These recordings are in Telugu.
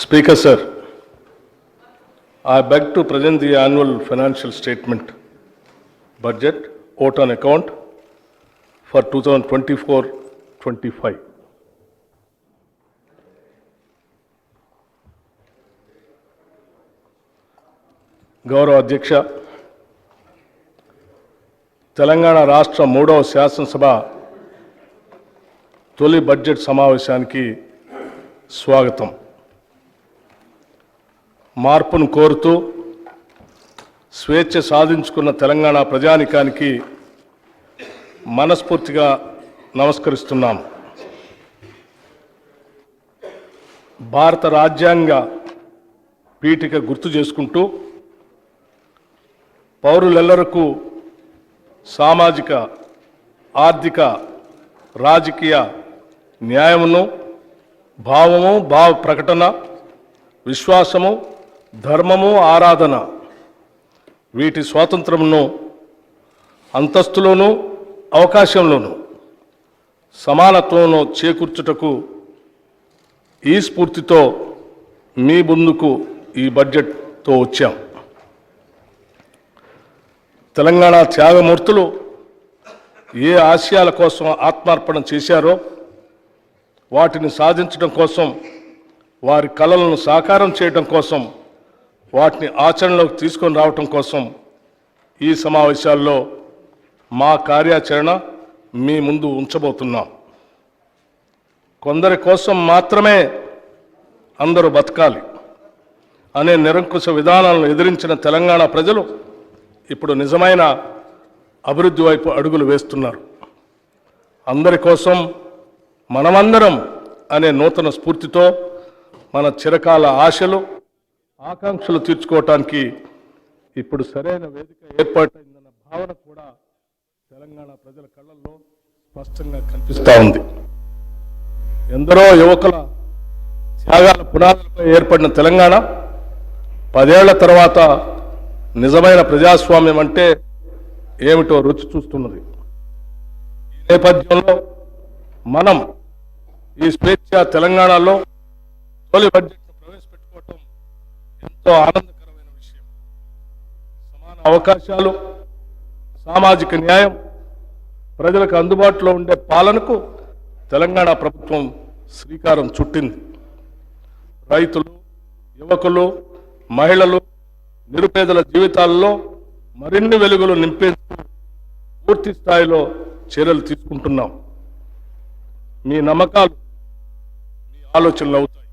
Speaker Sir, I beg to present the annual financial statement budget vote on account for 2024-25. గౌరవ అధ్యక్ష, తెలంగాణ రాష్ట్ర 3వ శాసనసభ తొలి బడ్జెట్ సమావేశానికి స్వాగతం. మార్పును కోరుతూ స్వేచ్ఛ సాధించుకున్న తెలంగాణ ప్రజానికానికి మనస్ఫూర్తిగా నమస్కరిస్తున్నాం. భారత రాజ్యాంగ పీఠిక గుర్తు చేసుకుంటూ పౌరులెల్లరకు సామాజిక, ఆర్థిక, రాజకీయ న్యాయమును, భావము, భావ ప్రకటన, విశ్వాసము, ధర్మము, ఆరాధన వీటి స్వాతంత్రమును అంతస్తులోనూ అవకాశంలోనూ సమానత్వంలో చేకూర్చుటకు ఈ స్ఫూర్తితో మీ ముందుకు ఈ బడ్జెట్తో వచ్చాం. తెలంగాణ త్యాగమూర్తులు ఏ ఆశయాల కోసం ఆత్మార్పణ చేశారో వాటిని సాధించడం కోసం, వారి కలలను సాకారం చేయడం కోసం, వాటిని ఆచరణలోకి తీసుకొని రావటం కోసం ఈ సమావేశాల్లో మా కార్యాచరణ మీ ముందు ఉంచబోతున్నాం. కొందరి కోసం మాత్రమే అందరూ బతకాలి అనే నిరంకుశ విధానాలను ఎదిరించిన తెలంగాణ ప్రజలు ఇప్పుడు నిజమైన అభివృద్ధి వైపు అడుగులు వేస్తున్నారు. అందరి కోసం మనమందరం అనే నూతన స్ఫూర్తితో మన చిరకాల ఆశలు, ఆకాంక్షలు తీర్చుకోవటానికి ఇప్పుడు సరైన వేదిక ఏర్పాటైందన్న భావన కూడా తెలంగాణ ప్రజల కళ్ళల్లో స్పష్టంగా కనిపిస్తూ ఉంది. ఎందరో యువకుల త్యాగాల పునాదులపై ఏర్పడిన తెలంగాణ 10 ఏళ్ల తర్వాత నిజమైన ప్రజాస్వామ్యం అంటే ఏమిటో రుచి చూస్తున్నది. ఈ నేపథ్యంలో మనం ఈ స్వేచ్ఛ తెలంగాణలో తొలి బడ్జెట్ను ప్రవేశపెట్టుకోవటం ఎంతో ఆనందకరమైన విషయం. సమాన అవకాశాలు, సామాజిక న్యాయం, ప్రజలకు అందుబాటులో ఉండే పాలనకు తెలంగాణ ప్రభుత్వం శ్రీకారం చుట్టింది. రైతులు, యువకులు, మహిళలు, నిరుపేదల జీవితాల్లో మరిన్ని వెలుగులు నింపేందుకు పూర్తి స్థాయిలో చర్యలు తీసుకుంటున్నాం. మీ నమ్మకాలు మీ ఆలోచనలు అవుతాయి,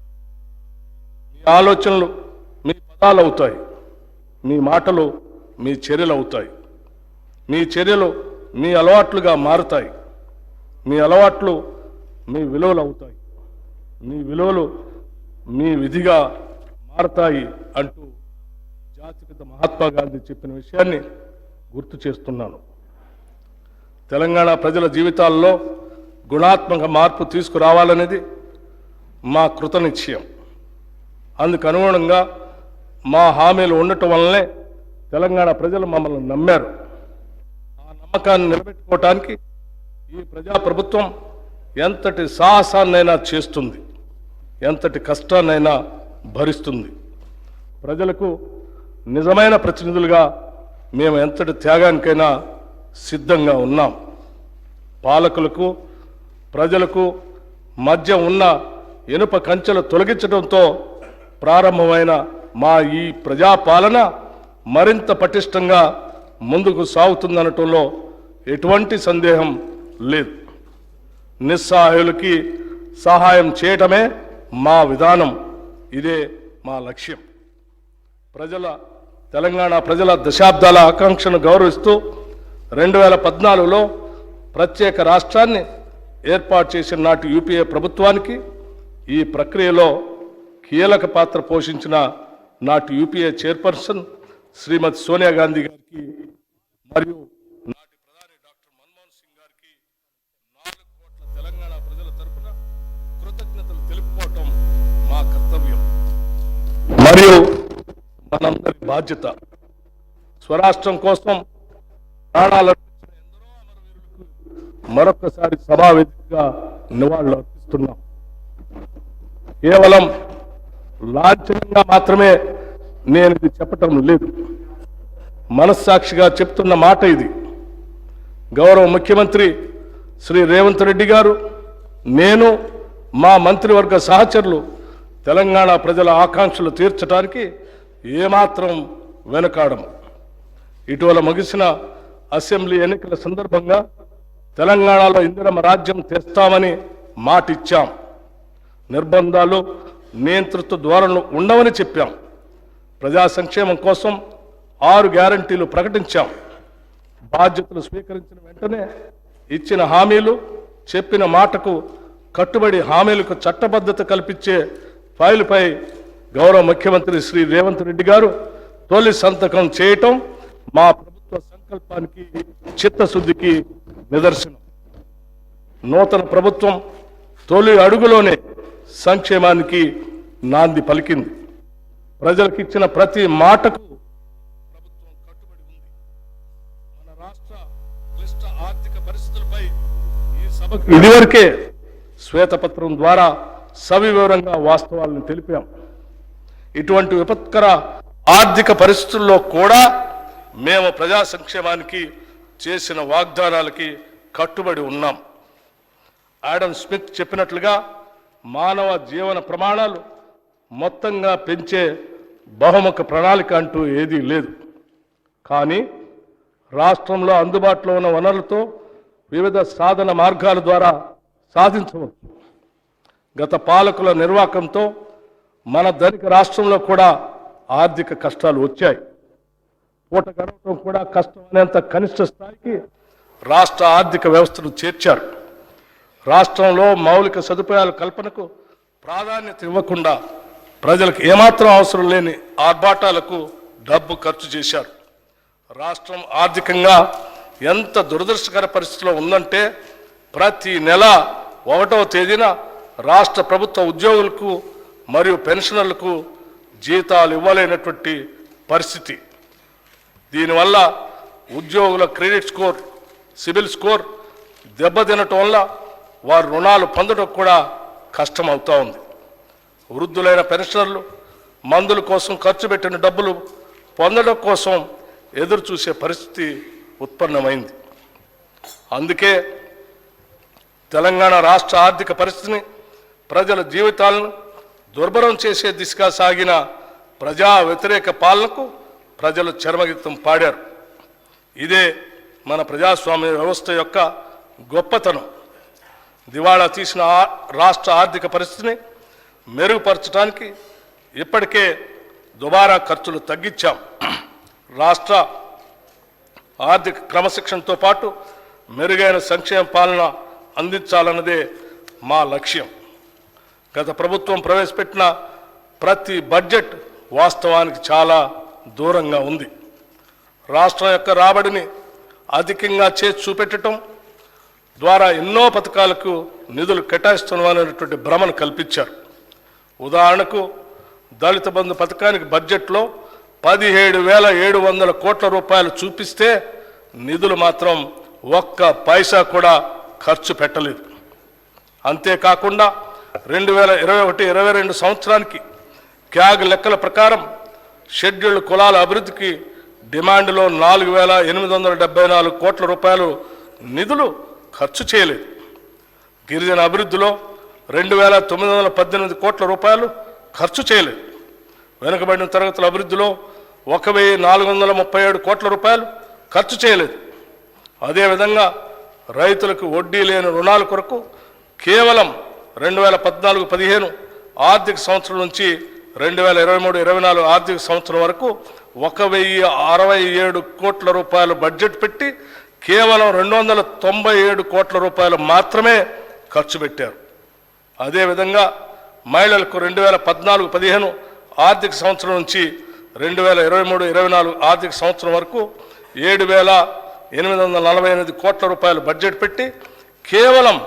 మీ ఆలోచనలు మీ పదాలు అవుతాయి, మీ మాటలు మీ చర్యలు అవుతాయి, మీ చర్యలు మీ అలవాట్లుగా మారుతాయి, మీ అలవాట్లు మీ విలువలు అవుతాయి, మీ విలువలు మీ విధిగా మారతాయి అంటూ జాతిపిత మహాత్మా గాంధీ చెప్పిన విషయాన్ని గుర్తు చేస్తున్నాను. తెలంగాణ ప్రజల జీవితాల్లో గుణాత్మక మార్పు తీసుకురావాలనేది మా కృతనిశ్చయం. అందుకు అనుగుణంగా మా హామీలు ఉండటం వల్లనే తెలంగాణ ప్రజలు మమ్మల్ని నమ్మారు. ఆ నమ్మకాన్ని నిలబెట్టుకోవటానికి ఈ ప్రజాప్రభుత్వం ఎంతటి సాహసాన్నైనా చేస్తుంది, ఎంతటి కష్టాన్నైనా భరిస్తుంది. ప్రజలకు నిజమైన ప్రతినిధులుగా మేము ఎంతటి త్యాగానికైనా సిద్ధంగా ఉన్నాం. పాలకులకు, ప్రజలకు మధ్య ఉన్న ఇనుప కంచెలు తొలగించడంతో ప్రారంభమైన మా ఈ ప్రజాపాలన మరింత పటిష్టంగా ముందుకు సాగుతుందనటంలో ఎటువంటి సందేహం లేదు. నిస్సహాయులకి సహాయం చేయటమే మా విధానం, ఇదే మా లక్ష్యం. తెలంగాణ ప్రజల దశాబ్దాల ఆకాంక్షను గౌరవిస్తూ 2014లో ప్రత్యేక రాష్ట్రాన్ని ఏర్పాటు చేసిన నాటి యూపీఏ ప్రభుత్వానికి ఈ ప్రక్రియలో కీలక పాత్ర పోషించిన నాటి యూపీఏ చైర్పర్సన్ శ్రీమతి సోనియా గాంధీ గారికి మరియు నాటి ప్రధాని డాక్టర్ మన్మోహన్ సింగ్ గారికి 4 కోట్ల తెలంగాణ ప్రజల తరఫున కృతజ్ఞతలు తెలుపుకోవటం మా కర్తవ్యం మరియు మనందరి బాధ్యత. స్వరాష్ట్రం కోసం ప్రాణాలు ఎందరో అమరవీరులకు మరొకసారి సభావేదికగా నివాళులు అర్పిస్తున్నాం. కేవలం లాంఛనంగా మాత్రమే నేను ఇది చెప్పటం లేదు, మనస్సాక్షిగా చెప్తున్న మాట ఇది. గౌరవ ముఖ్యమంత్రి శ్రీ రేవంత్ రెడ్డి గారు, నేను, మా మంత్రివర్గ సహచరులు తెలంగాణ ప్రజల ఆకాంక్షలు తీర్చడానికి ఏమాత్రం వెనుకాడము. ఇటీవల ముగిసిన అసెంబ్లీ ఎన్నికల సందర్భంగా తెలంగాణలో ఇందిరమ్మ రాజ్యం తెస్తామని మాటిచ్చాం. నిర్బంధాలు, నియంతృత్వ ధోరణులు ఉండవని చెప్పాం. ప్రజా సంక్షేమం కోసం 6 గ్యారంటీలు ప్రకటించాం. బాధ్యతలు స్వీకరించిన వెంటనే ఇచ్చిన హామీలు, చెప్పిన మాటకు కట్టుబడి హామీలకు చట్టబద్ధత కల్పించే ఫైలుపై గౌరవ ముఖ్యమంత్రి శ్రీ రేవంత్ రెడ్డి గారు తొలి సంతకం చేయటం మా ప్రభుత్వ సంకల్పానికి, చిత్తశుద్ధికి నిదర్శనం. నూతన ప్రభుత్వం తొలి అడుగులోనే సంక్షేమానికి నాంది పలికింది. ప్రజలకు ఇచ్చిన ప్రతి మాటకు ప్రభుత్వం కట్టుబడి ఉంది. మన రాష్ట్ర క్లిష్ట ఆర్థిక పరిస్థితులపై ఈ సభకు ఇదివరకే శ్వేతపత్రం ద్వారా సవివరంగా వాస్తవాలను తెలిపాం. ఇటువంటి విపత్కర ఆర్థిక పరిస్థితుల్లో కూడా మేము ప్రజా సంక్షేమానికి చేసిన వాగ్దానాలకి కట్టుబడి ఉన్నాం. ఆడమ్ స్మిత్ చెప్పినట్లుగా మానవ జీవన ప్రమాణాలు మొత్తంగా పెంచే బహుముఖ ప్రణాళిక అంటూ ఏదీ లేదు. కానీ రాష్ట్రంలో అందుబాటులో ఉన్న వనరులతో వివిధ సాధన మార్గాల ద్వారా సాధించవచ్చు. గత పాలకుల నిర్వాకంతో మన ధనిక రాష్ట్రంలో కూడా ఆర్థిక కష్టాలు వచ్చాయి. పూట గడవటం కూడా కష్టం అనేంత కనిష్ట స్థాయికి రాష్ట్ర ఆర్థిక వ్యవస్థను చేర్చారు. రాష్ట్రంలో మౌలిక సదుపాయాల కల్పనకు ప్రాధాన్యత ఇవ్వకుండా ప్రజలకు ఏమాత్రం అవసరం లేని ఆర్భాటాలకు డబ్బు ఖర్చు చేశారు. రాష్ట్రం ఆర్థికంగా ఎంత దురదృష్టకర పరిస్థితిలో ఉందంటే ప్రతి నెల 1వ తేదీన రాష్ట్ర ప్రభుత్వ ఉద్యోగులకు మరియు పెన్షనర్లకు జీతాలు ఇవ్వలేనటువంటి పరిస్థితి. దీనివల్ల ఉద్యోగుల క్రెడిట్ స్కోర్, సిబిల్ స్కోర్ దెబ్బతినటం వల్ల వారు రుణాలు పొందడం కూడా కష్టమవుతూ ఉంది. వృద్ధులైన పెన్షనర్లు మందుల కోసం ఖర్చు పెట్టిన డబ్బులు పొందడం కోసం ఎదురు చూసే పరిస్థితి ఉత్పన్నమైంది. అందుకే తెలంగాణ రాష్ట్ర ఆర్థిక పరిస్థితిని, ప్రజల జీవితాలను దుర్భరం చేసే దిశగా సాగిన ప్రజా వ్యతిరేక పాలనకు ప్రజలు చరమగీతం పాడారు. ఇదే మన ప్రజాస్వామ్య వ్యవస్థ యొక్క గొప్పతనం. దివాళా తీసిన రాష్ట్ర ఆర్థిక పరిస్థితిని మెరుగుపరచడానికి ఇప్పటికే దుబారా ఖర్చులు తగ్గించాం. రాష్ట్ర ఆర్థిక క్రమశిక్షణతో పాటు మెరుగైన సంక్షేమ పాలన అందించాలన్నదే మా లక్ష్యం. గత ప్రభుత్వం ప్రవేశపెట్టిన ప్రతి బడ్జెట్ వాస్తవానికి చాలా దూరంగా ఉంది. రాష్ట్రం యొక్క రాబడిని అధికంగా చేసి చూపెట్టడం ద్వారా ఎన్నో పథకాలకు నిధులు కేటాయిస్తున్నామనేటువంటి భ్రమను కల్పించారు. ఉదాహరణకు దళిత బంధు పథకానికి బడ్జెట్లో 17,700 కోట్ల రూపాయలు చూపిస్తే నిధులు మాత్రం ఒక్క పైసా కూడా ఖర్చు పెట్టలేదు. అంతేకాకుండా 2021-22 సంవత్సరానికి క్యాగ్ లెక్కల ప్రకారం షెడ్యూల్డ్ కులాల అభివృద్ధికి డిమాండ్లో 4,874 కోట్ల రూపాయలు నిధులు ఖర్చు చేయలేదు. గిరిజన అభివృద్ధిలో 2,918 కోట్ల రూపాయలు ఖర్చు చేయలేదు. వెనుకబడిన తరగతుల అభివృద్ధిలో 1,437 కోట్ల రూపాయలు ఖర్చు చేయలేదు. అదేవిధంగా రైతులకు వడ్డీ లేని రుణాల కొరకు కేవలం 2014-15 ఆర్థిక సంవత్సరం నుంచి 2023-24 ఆర్థిక సంవత్సరం వరకు 1,067 కోట్ల రూపాయలు బడ్జెట్ పెట్టి కేవలం 297 కోట్ల రూపాయలు మాత్రమే ఖర్చు పెట్టారు. అదేవిధంగా మహిళలకు 2014-15 ఆర్థిక సంవత్సరం నుంచి 2023-24 ఆర్థిక సంవత్సరం వరకు 7,848 కోట్ల రూపాయలు బడ్జెట్ పెట్టి కేవలం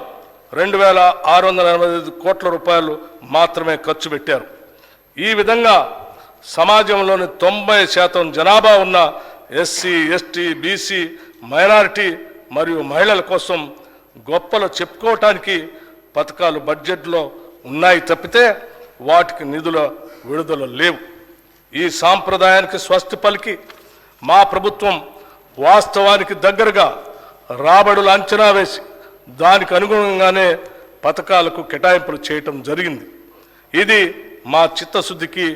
2,685 కోట్ల రూపాయలు మాత్రమే ఖర్చు పెట్టారు. ఈ విధంగా సమాజంలోని 90% జనాభా ఉన్న ఎస్సీ, ఎస్టీ, బీసీ, మైనారిటీ మరియు మహిళల కోసం గొప్పలు చెప్పుకోవటానికి పథకాలు బడ్జెట్లో ఉన్నాయి తప్పితే వాటికి నిధుల విడుదల లేవు. ఈ సాంప్రదాయానికి స్వస్తి పలికి మా ప్రభుత్వం వాస్తవానికి దగ్గరగా రాబడులు అంచనా వేసి దానికి అనుగుణంగానే పథకాలకు కేటాయింపులు చేయటం జరిగింది. ఇది మా చిత్తశుద్ధికి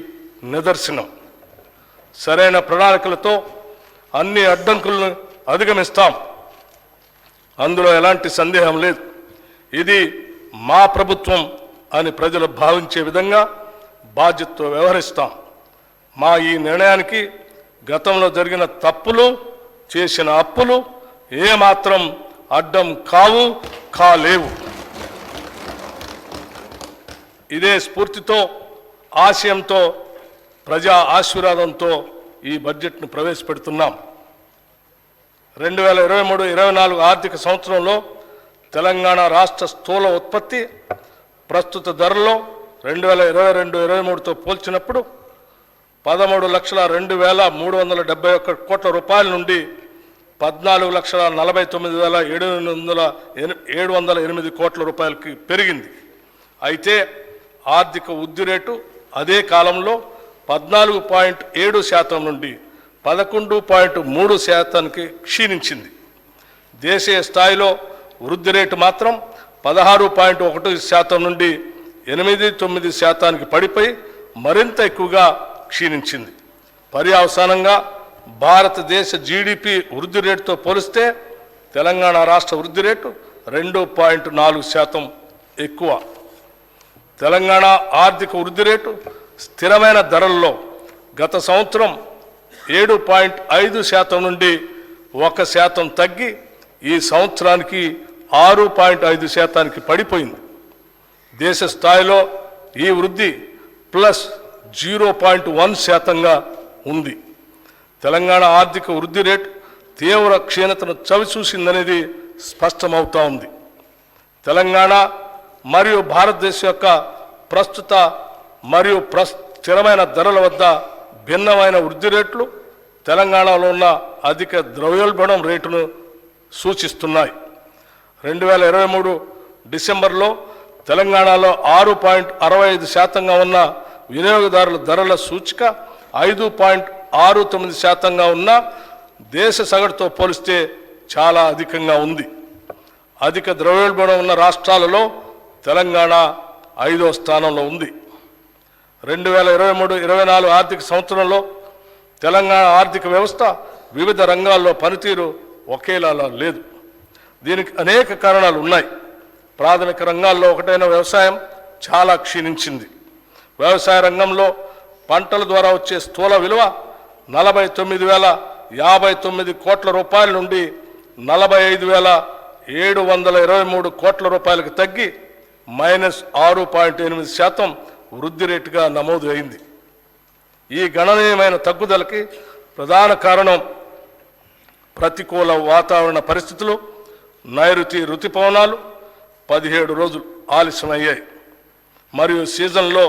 నిదర్శనం. సరైన ప్రణాళికలతో అన్ని అడ్డంకులను అధిగమిస్తాం, అందులో ఎలాంటి సందేహం లేదు. ఇది మా ప్రభుత్వం అని ప్రజలు భావించే విధంగా బాధ్యతతో వ్యవహరిస్తాం. మా ఈ నిర్ణయానికి గతంలో జరిగిన తప్పులు, చేసిన అప్పులు ఏమాత్రం అడ్డం కాలేవు. ఇదే స్ఫూర్తితో, ఆశయంతో, ప్రజా ఆశీర్వాదంతో ఈ బడ్జెట్ను ప్రవేశపెడుతున్నాం. 2023-24 ఆర్థిక సంవత్సరంలో తెలంగాణ రాష్ట్ర స్థూల ఉత్పత్తి ప్రస్తుత ధరలో 2022-23తో పోల్చినప్పుడు 13,02,371 కోట్ల రూపాయల నుండి 14,49,708 కోట్ల రూపాయలకి పెరిగింది. అయితే ఆర్థిక వృద్ధి రేటు అదే కాలంలో 14.7% నుండి 11.3% క్షీణించింది. దేశీయ స్థాయిలో వృద్ధి రేటు మాత్రం 16.1% నుండి 8.9% పడిపోయి మరింత ఎక్కువగా క్షీణించింది. పర్యవసానంగా భారతదేశ జీడిపి వృద్ధి రేటుతో పోలిస్తే తెలంగాణ రాష్ట్ర వృద్ధి రేటు 2.4% ఎక్కువ. తెలంగాణ ఆర్థిక వృద్ధి రేటు స్థిరమైన ధరల్లో గత సంవత్సరం 7.5% నుండి 1% తగ్గి ఈ సంవత్సరానికి 6.5% పడిపోయింది. దేశ స్థాయిలో ఈ వృద్ధి +0.1%గా ఉంది. తెలంగాణ ఆర్థిక వృద్ధి రేటు తీవ్ర క్షీణతను చవిచూసిందనేది స్పష్టమవుతా ఉంది. తెలంగాణ మరియు భారతదేశం యొక్క ప్రస్తుత మరియు స్థిరమైన ధరల వద్ద భిన్నమైన వృద్ధి రేట్లు తెలంగాణలో ఉన్న అధిక ద్రవ్యోల్బణం రేటును సూచిస్తున్నాయి. 2023 డిసెంబర్లో తెలంగాణలో 6.65%గా ఉన్న వినియోగదారుల ధరల సూచిక 5.69%గా ఉన్న దేశ సగటుతో పోలిస్తే చాలా అధికంగా ఉంది. అధిక ద్రవ్యోల్బణం ఉన్న రాష్ట్రాలలో తెలంగాణ 5వ స్థానంలో ఉంది. 2023-24 ఆర్థిక సంవత్సరంలో తెలంగాణ ఆర్థిక వ్యవస్థ వివిధ రంగాల్లో పనితీరు ఒకేలా లేదు. దీనికి అనేక కారణాలు ఉన్నాయి. ప్రాథమిక రంగాల్లో ఒకటైన వ్యవసాయం చాలా క్షీణించింది. వ్యవసాయ రంగంలో పంటల ద్వారా వచ్చే స్థూల విలువ 49,059 కోట్ల రూపాయల నుండి 45,723 కోట్ల రూపాయలకు తగ్గి -6.8% వృద్ధి రేటుగా నమోదు అయింది. ఈ గణనీయమైన తగ్గుదలకి ప్రధాన కారణం ప్రతికూల వాతావరణ పరిస్థితులు, నైరుతి రుతుపవనాలు 17 రోజులు ఆలస్యమయ్యాయి మరియు సీజన్లో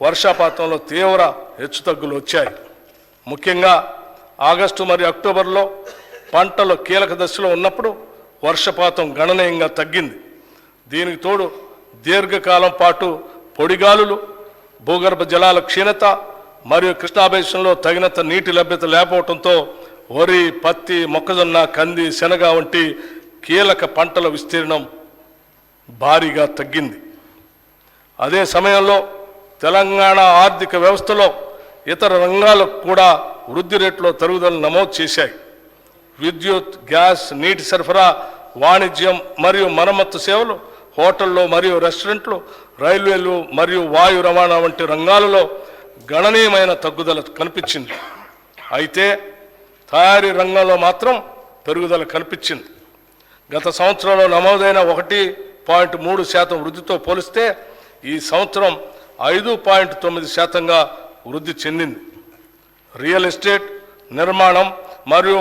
వర్షపాతంలో తీవ్ర హెచ్చుతగ్గులు వచ్చాయి. ముఖ్యంగా ఆగస్టు మరియు అక్టోబర్లో పంటలు కీలక దశలో ఉన్నప్పుడు వర్షపాతం గణనీయంగా తగ్గింది. దీనికి తోడు దీర్ఘకాలం పాటు పొడిగాలులు, భూగర్భ జలాల క్షీణత మరియు కృష్ణాబేసిన్లో తగినంత నీటి లభ్యత లేకపోవడంతో వరి, పత్తి, మొక్కజొన్న, కంది, శనగ వంటి కీలక పంటల విస్తీర్ణం భారీగా తగ్గింది. అదే సమయంలో తెలంగాణ ఆర్థిక వ్యవస్థలో ఇతర రంగాలకు కూడా వృద్ధి రేట్లో తరుగుదల నమోదు చేశాయి. విద్యుత్, గ్యాస్, నీటి సరఫరా, వాణిజ్యం మరియు మరమ్మత్తు సేవలు, హోటళ్ళు మరియు రెస్టారెంట్లు, రైల్వేలు మరియు వాయు రవాణా వంటి రంగాలలో గణనీయమైన తగ్గుదల కనిపించింది. అయితే తయారీ రంగంలో మాత్రం పెరుగుదల కనిపించింది. గత సంవత్సరంలో నమోదైన 1.3% వృద్ధితో పోలిస్తే ఈ సంవత్సరం 5.9%గా వృద్ధి చెందింది. రియల్ ఎస్టేట్, నిర్మాణం మరియు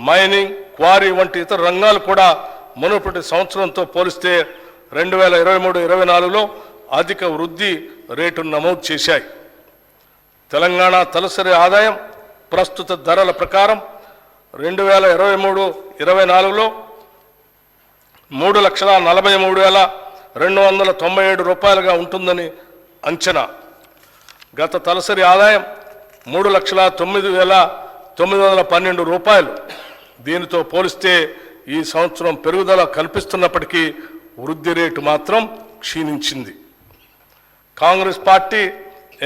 మైనింగ్, క్వారీ వంటి ఇతర రంగాలు కూడా మునుపటి సంవత్సరంతో పోలిస్తే 2023-24లో అధిక వృద్ధి రేటును నమోదు చేశాయి. తెలంగాణ తలసరి ఆదాయం ప్రస్తుత ధరల ప్రకారం 2023-24లో 3,43,297 రూపాయలుగా ఉంటుందని అంచనా. గత తలసరి ఆదాయం 3,09,912 రూపాయలు. దీనితో పోలిస్తే ఈ సంవత్సరం పెరుగుదల కనిపిస్తున్నప్పటికీ వృద్ధి రేటు మాత్రం క్షీణించింది. కాంగ్రెస్ పార్టీ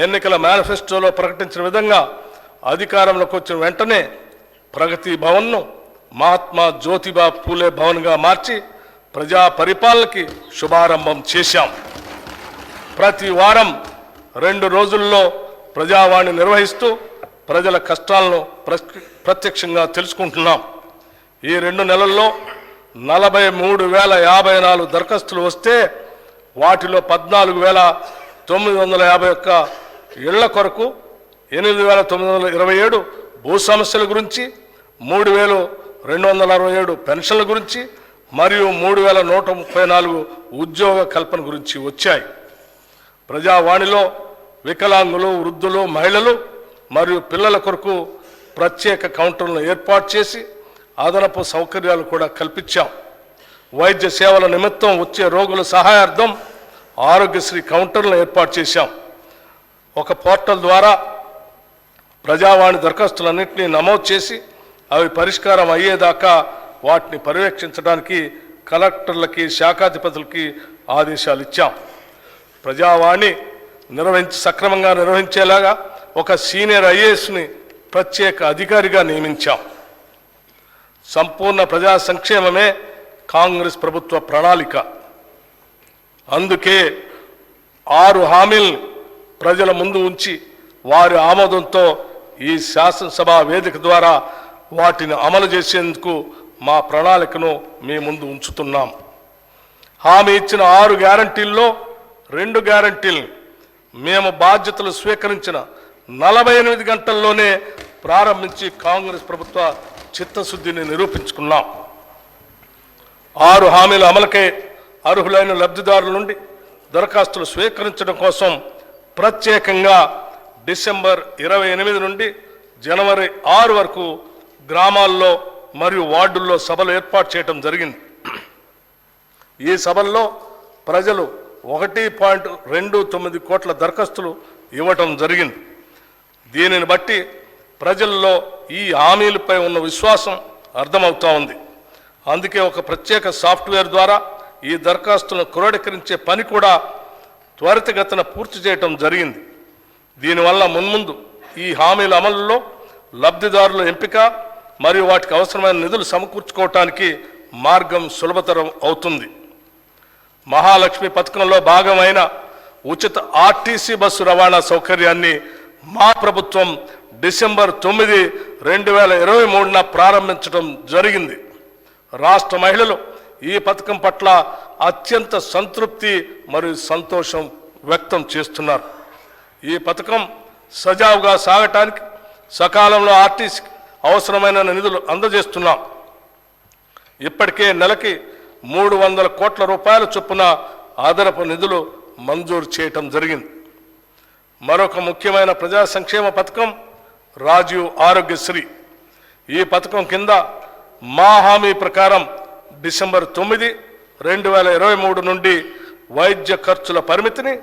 ఎన్నికల మేనిఫెస్టోలో ప్రకటించిన విధంగా అధికారంలోకి వచ్చిన వెంటనే ప్రగతి భవన్ను మహాత్మా జ్యోతిబా పూలే భవన్గా మార్చి ప్రజా పరిపాలనకి శుభారంభం చేశాం. ప్రతి వారం 2 రోజుల్లో ప్రజావాణి నిర్వహిస్తూ ప్రజల కష్టాలను ప్రత్యక్షంగా తెలుసుకుంటున్నాం. ఈ 2 నెలల్లో 43,054 దరఖాస్తులు వస్తే వాటిలో 14,951 ఇళ్ల కొరకు, 8,927 భూ సమస్యల గురించి, 3,267 పెన్షన్ల గురించి మరియు 3,134 ఉద్యోగ కల్పన గురించి వచ్చాయి. ప్రజావాణిలో వికలాంగులు, వృద్ధులు, మహిళలు మరియు పిల్లల కొరకు ప్రత్యేక కౌంటర్లను ఏర్పాటు చేసి అదనపు సౌకర్యాలు కూడా కల్పించాం. వైద్య సేవల నిమిత్తం వచ్చే రోగుల సహాయార్థం ఆరోగ్యశ్రీ కౌంటర్లను ఏర్పాటు చేశాం. ఒక పోర్టల్ ద్వారా ప్రజావాణి దరఖాస్తులన్నింటినీ నమోదు చేసి అవి పరిష్కారం అయ్యేదాకా వాటిని పర్యవేక్షించడానికి కలెక్టర్లకి, శాఖాధిపతులకి ఆదేశాలు ఇచ్చాం. ప్రజావాణి సక్రమంగా నిర్వహించేలాగా ఒక సీనియర్ ఐఏఎస్ని ప్రత్యేక అధికారిగా నియమించాం. సంపూర్ణ ప్రజా సంక్షేమమే కాంగ్రెస్ ప్రభుత్వ ప్రణాళిక. అందుకే 6 హామీలను ప్రజల ముందు ఉంచి వారి ఆమోదంతో ఈ శాసనసభ వేదిక ద్వారా వాటిని అమలు చేసేందుకు మా ప్రణాళికను మీ ముందు ఉంచుతున్నాం. హామీ ఇచ్చిన 6 గ్యారంటీల్లో 2 గ్యారంటీలు మేము బాధ్యతలు స్వీకరించిన 48 గంటల్లోనే ప్రారంభించి కాంగ్రెస్ ప్రభుత్వ చిత్తశుద్ధిని నిరూపించుకున్నాం. 6 హామీల అమలుకై అర్హులైన లబ్ధిదారుల నుండి దరఖాస్తులు స్వీకరించడం కోసం ప్రత్యేకంగా డిసెంబర్ 28 నుండి జనవరి 6 వరకు గ్రామాల్లో మరియు వార్డుల్లో సభలు ఏర్పాటు చేయడం జరిగింది. ఈ సభల్లో ప్రజలు 1.29 కోట్ల దరఖాస్తులు ఇవ్వటం జరిగింది. దీనిని బట్టి ప్రజల్లో ఈ హామీలపై ఉన్న విశ్వాసం అర్థమవుతా ఉంది. అందుకే ఒక ప్రత్యేక సాఫ్ట్వేర్ ద్వారా ఈ దరఖాస్తులను క్రోడీకరించే పని కూడా త్వరితగతిన పూర్తి చేయటం జరిగింది. దీనివల్ల మున్ముందు ఈ హామీల అమలులో లబ్ధిదారుల ఎంపిక మరియు వాటికి అవసరమైన నిధులు సమకూర్చుకోవటానికి మార్గం సులభతరం అవుతుంది. మహాలక్ష్మి పథకంలో భాగమైన ఉచిత ఆర్టీసీ బస్సు రవాణా సౌకర్యాన్ని మా ప్రభుత్వం డిసెంబర్ 9, 2023న ప్రారంభించడం జరిగింది. రాష్ట్ర మహిళలు ఈ పథకం పట్ల అత్యంత సంతృప్తి మరియు సంతోషం వ్యక్తం చేస్తున్నారు. ఈ పథకం సజావుగా సాగటానికి సకాలంలో ఆర్టీసీకి అవసరమైన నిధులు అందజేస్తున్నాం. ఇప్పటికే నెలకి 300 కోట్ల రూపాయల చొప్పున అదనపు నిధులు మంజూరు చేయటం జరిగింది. మరొక ముఖ్యమైన ప్రజా సంక్షేమ పథకం రాజీవ్ ఆరోగ్యశ్రీ. ఈ పథకం కింద మా హామీ ప్రకారం డిసెంబర్ 9, 2023 నుండి వైద్య ఖర్చుల పరిమితిని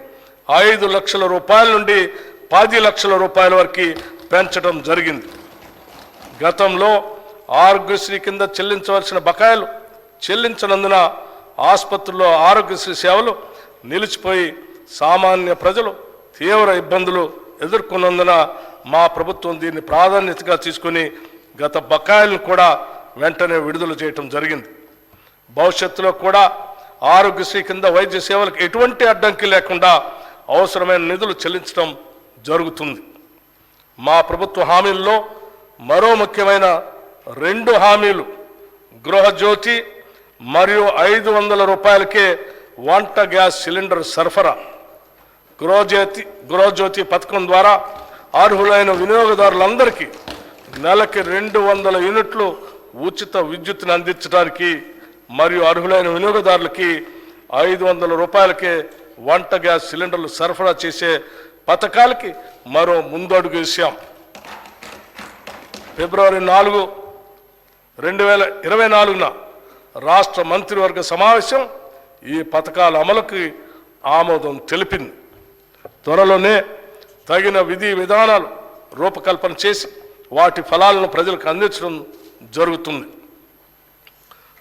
5 లక్షల రూపాయల నుండి 10 లక్షల రూపాయల వరకు పెంచడం జరిగింది. గతంలో ఆరోగ్యశ్రీ కింద చెల్లించవలసిన బకాయిలు చెల్లించనందున ఆసుపత్రుల్లో ఆరోగ్యశ్రీ సేవలు నిలిచిపోయి సామాన్య ప్రజలు తీవ్ర ఇబ్బందులు ఎదుర్కొన్నందున మా ప్రభుత్వం దీన్ని ప్రాధాన్యతగా తీసుకుని గత బకాయిలను కూడా వెంటనే విడుదల చేయటం జరిగింది. భవిష్యత్తులో కూడా ఆరోగ్యశ్రీ కింద వైద్య సేవలకు ఎటువంటి అడ్డంకి లేకుండా అవసరమైన నిధులు చెల్లించడం జరుగుతుంది. మా ప్రభుత్వ హామీల్లో మరో ముఖ్యమైన 2 హామీలు గృహజ్యోతి మరియు 500 రూపాయలకే వంట గ్యాస్ సిలిండర్ సరఫరా. గృహజ్యోతి పథకం ద్వారా అర్హులైన వినియోగదారులందరికీ నెలకి 200 యూనిట్లు ఉచిత విద్యుత్తును అందించడానికి మరియు అర్హులైన వినియోగదారులకి 500 రూపాయలకే వంట గ్యాస్ సిలిండర్లు సరఫరా చేసే పథకాలకి మరో ముందడుగు వేశాం. ఫిబ్రవరి 4, 2024న రాష్ట్ర మంత్రివర్గ సమావేశం ఈ పథకాల అమలుకి ఆమోదం తెలిపింది. త్వరలోనే తగిన విధి విధానాలు రూపకల్పన చేసి వాటి ఫలాలను ప్రజలకు అందించడం జరుగుతుంది.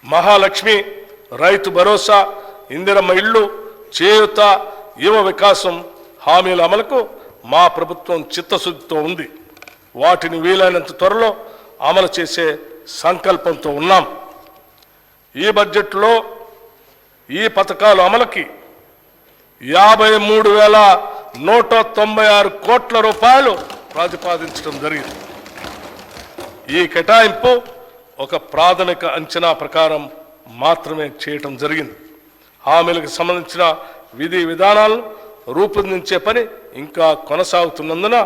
మహాలక్ష్మి, రైతు భరోసా, ఇందిరమ్మ ఇళ్ళు, చేయూత, యువ వికాసం హామీల అమలుకు మా ప్రభుత్వం చిత్తశుద్ధితో ఉంది. వాటిని వీలైనంత త్వరలో అమలు చేసే సంకల్పంతో ఉన్నాం. ఈ బడ్జెట్లో ఈ పథకాల అమలుకి 53,196 కోట్ల రూపాయలు ప్రతిపాదించడం జరిగింది. ఈ కేటాయింపు ఒక ప్రాథమిక అంచనా ప్రకారం మాత్రమే చేయటం జరిగింది. హామీలకు సంబంధించిన విధి విధానాలను రూపొందించే పని ఇంకా కొనసాగుతున్నందున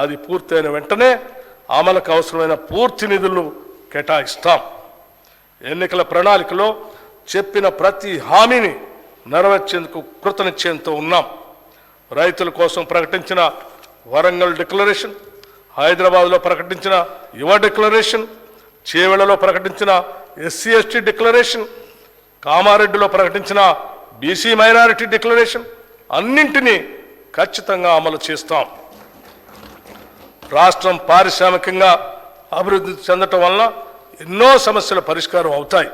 అది పూర్తయిన వెంటనే అమలుకు అవసరమైన పూర్తి నిధులు కేటాయిస్తాం. ఎన్నికల ప్రణాళికలో చెప్పిన ప్రతి హామీని నెరవేర్చేందుకు కృతనిశ్చయంతో ఉన్నాం. రైతుల కోసం ప్రకటించిన వరంగల్ డిక్లరేషన్, హైదరాబాద్లో ప్రకటించిన యువ డిక్లరేషన్, చేవెళ్లలో ప్రకటించిన ఎస్సీ ఎస్టీ డిక్లరేషన్, కామారెడ్డిలో ప్రకటించిన బీసీ మైనారిటీ డిక్లరేషన్ అన్నింటినీ ఖచ్చితంగా అమలు చేస్తాం. రాష్ట్రం పారిశ్రామికంగా అభివృద్ధి చెందటం వలన ఎన్నో సమస్యల పరిష్కారం అవుతాయి.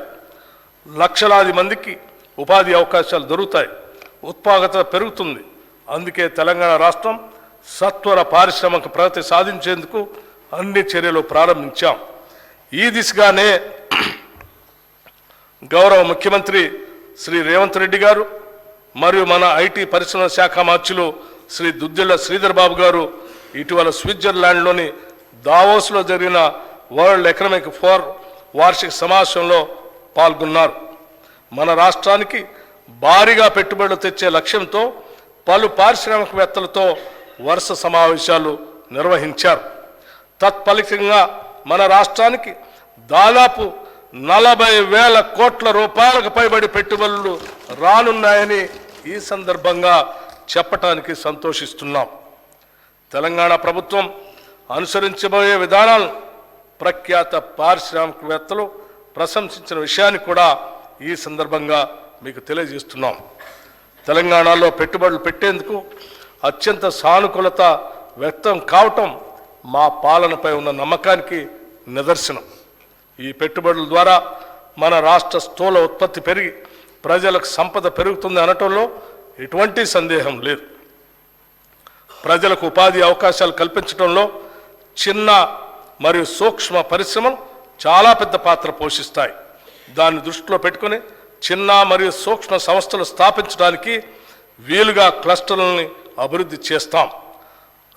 లక్షలాది మందికి ఉపాధి అవకాశాలు దొరుకుతాయి. ఉత్పాదకత పెరుగుతుంది. అందుకే తెలంగాణ రాష్ట్రం సత్వర పారిశ్రామిక ప్రగతి సాధించేందుకు అన్ని చర్యలు ప్రారంభించాం. ఈ దిశగానే గౌరవ ముఖ్యమంత్రి శ్రీ రేవంత్ రెడ్డి గారు మరియు మన ఐటీ పరిశ్రమల శాఖ మార్చులు శ్రీ దుద్దిళ్ల శ్రీధర్ బాబు గారు ఇటీవల స్విట్జర్లాండ్లోని దావోస్లో జరిగిన వరల్డ్ ఎకనామిక్ ఫోరం వార్షిక సమావేశంలో పాల్గొన్నారు. మన రాష్ట్రానికి భారీగా పెట్టుబడులు తెచ్చే లక్ష్యంతో పలు పారిశ్రామికవేత్తలతో వరుస సమావేశాలు నిర్వహించారు. తత్ఫలితంగా మన రాష్ట్రానికి దాదాపు 40,000 కోట్ల రూపాయలకు పైబడి పెట్టుబడులు రానున్నాయని ఈ సందర్భంగా చెప్పటానికి సంతోషిస్తున్నాం. తెలంగాణ ప్రభుత్వం అనుసరించబోయే విధానాలను ప్రఖ్యాత పారిశ్రామికవేత్తలు ప్రశంసించిన విషయాన్ని కూడా ఈ సందర్భంగా మీకు తెలియజేస్తున్నాం. తెలంగాణలో పెట్టుబడులు పెట్టేందుకు అత్యంత సానుకూలత వ్యక్తం కావటం మా పాలనపై ఉన్న నమ్మకానికి నిదర్శనం. ఈ పెట్టుబడుల ద్వారా మన రాష్ట్ర స్థూల ఉత్పత్తి పెరిగి ప్రజలకు సంపద పెరుగుతుంది అనటంలో ఎటువంటి సందేహం లేదు. ప్రజలకు ఉపాధి అవకాశాలు కల్పించడంలో చిన్న మరియు సూక్ష్మ పరిశ్రమలు చాలా పెద్ద పాత్ర పోషిస్తాయి. దాన్ని దృష్టిలో పెట్టుకుని చిన్న మరియు సూక్ష్మ సంస్థలు స్థాపించడానికి వీలుగా క్లస్టర్లని అభివృద్ధి చేస్తాం.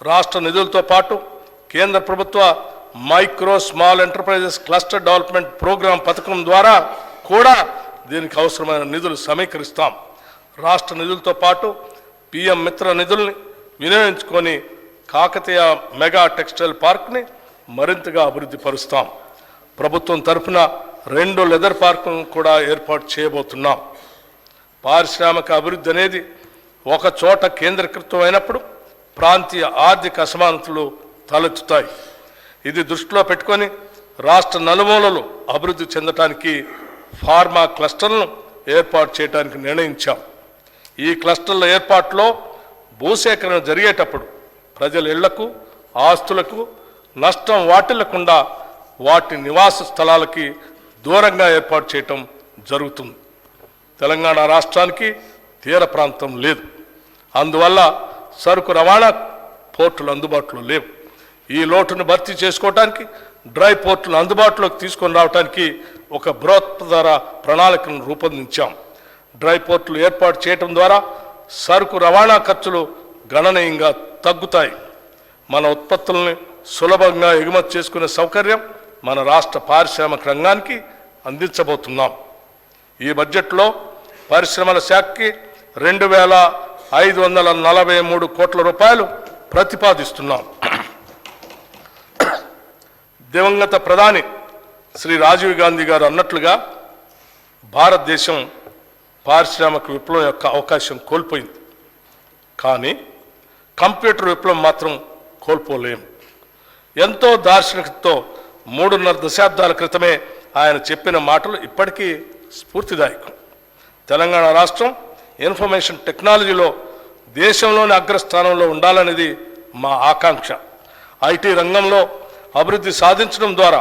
రాష్ట్ర నిధులతో పాటు కేంద్ర ప్రభుత్వ micro small enterprises cluster development program పథకం ద్వారా కూడా దీనికి అవసరమైన నిధులు సమీకరిస్తాం. రాష్ట్ర నిధులతో పాటు పిఎం మిత్ర నిధుల్ని వినియోగించుకొని కాకతీయ మెగా టెక్స్టైల్ పార్క్ని మరింతగా అభివృద్ధి పరుస్తాం. ప్రభుత్వం తరఫున 2 లెదర్ పార్కులను కూడా ఏర్పాటు చేయబోతున్నాం. పారిశ్రామిక అభివృద్ధి అనేది ఒక చోట కేంద్రీకృతం అయినప్పుడు ప్రాంతీయ ఆర్థిక అసమానతలు తలెత్తుతాయి. ఇది దృష్టిలో పెట్టుకొని రాష్ట్ర నలుమూలలు అభివృద్ధి చెందటానికి ఫార్మా క్లస్టర్లను ఏర్పాటు చేయడానికి నిర్ణయించాం. ఈ క్లస్టర్ల ఏర్పాటులో భూసేకరణ జరిగేటప్పుడు ప్రజల ఇళ్లకు ఆస్తులకు నష్టం వాటిల్లకుండా వాటి నివాస స్థలాలకి దూరంగా ఏర్పాటు చేయటం జరుగుతుంది. తెలంగాణ రాష్ట్రానికి తీర ప్రాంతం లేదు. అందువల్ల సరుకు రవాణా పోర్టులు అందుబాటులో లేవు. ఈ లోటును భర్తీ చేసుకోవడానికి డ్రై పోర్టులను అందుబాటులోకి తీసుకొని రావడానికి ఒక బృహత్తర ప్రణాళికను రూపొందించాం. డ్రై పోర్టులు ఏర్పాటు చేయడం ద్వారా సరుకు రవాణా ఖర్చులు గణనీయంగా తగ్గుతాయి. మన ఉత్పత్తుల్ని సులభంగా ఎగుమతి చేసుకునే సౌకర్యం మన రాష్ట్ర పారిశ్రామిక రంగానికి అందించబోతున్నాం. ఈ బడ్జెట్లో పరిశ్రమల శాఖకి 2,543 కోట్ల రూపాయలు ప్రతిపాదిస్తున్నాం. దివంగత ప్రధాని శ్రీ రాజీవ్ గాంధీ గారు అన్నట్లుగా భారతదేశం పారిశ్రామిక విప్లవం యొక్క అవకాశం కోల్పోయింది. కానీ కంప్యూటర్ విప్లవం మాత్రం కోల్పోలేము. ఎంతో దార్శనికతతో 3.5 దశాబ్దాల క్రితమే ఆయన చెప్పిన మాటలు ఇప్పటికీ స్ఫూర్తిదాయకం. తెలంగాణ రాష్ట్రం ఇన్ఫర్మేషన్ టెక్నాలజీలో దేశంలోని అగ్రస్థానంలో ఉండాలనేది మా ఆకాంక్ష. ఐటీ రంగంలో అభివృద్ధి సాధించడం ద్వారా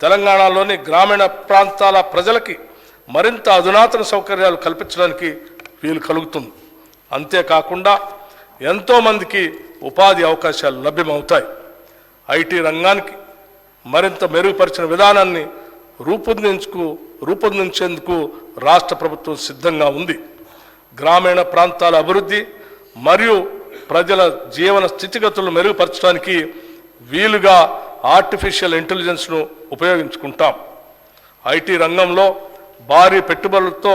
తెలంగాణలోని గ్రామీణ ప్రాంతాల ప్రజలకి మరింత అధునాతన సౌకర్యాలు కల్పించడానికి వీలు కలుగుతుంది. అంతేకాకుండా ఎంతోమందికి ఉపాధి అవకాశాలు లభ్యమవుతాయి. ఐటీ రంగానికి మరింత మెరుగుపరిచిన విధానాన్ని రూపొందించేందుకు రాష్ట్ర ప్రభుత్వం సిద్ధంగా ఉంది. గ్రామీణ ప్రాంతాల అభివృద్ధి మరియు ప్రజల జీవన స్థితిగతులను మెరుగుపరచడానికి వీలుగా ఆర్టిఫిషియల్ ఇంటెలిజెన్స్ను ఉపయోగించుకుంటాం. ఐటీ రంగంలో భారీ పెట్టుబడులతో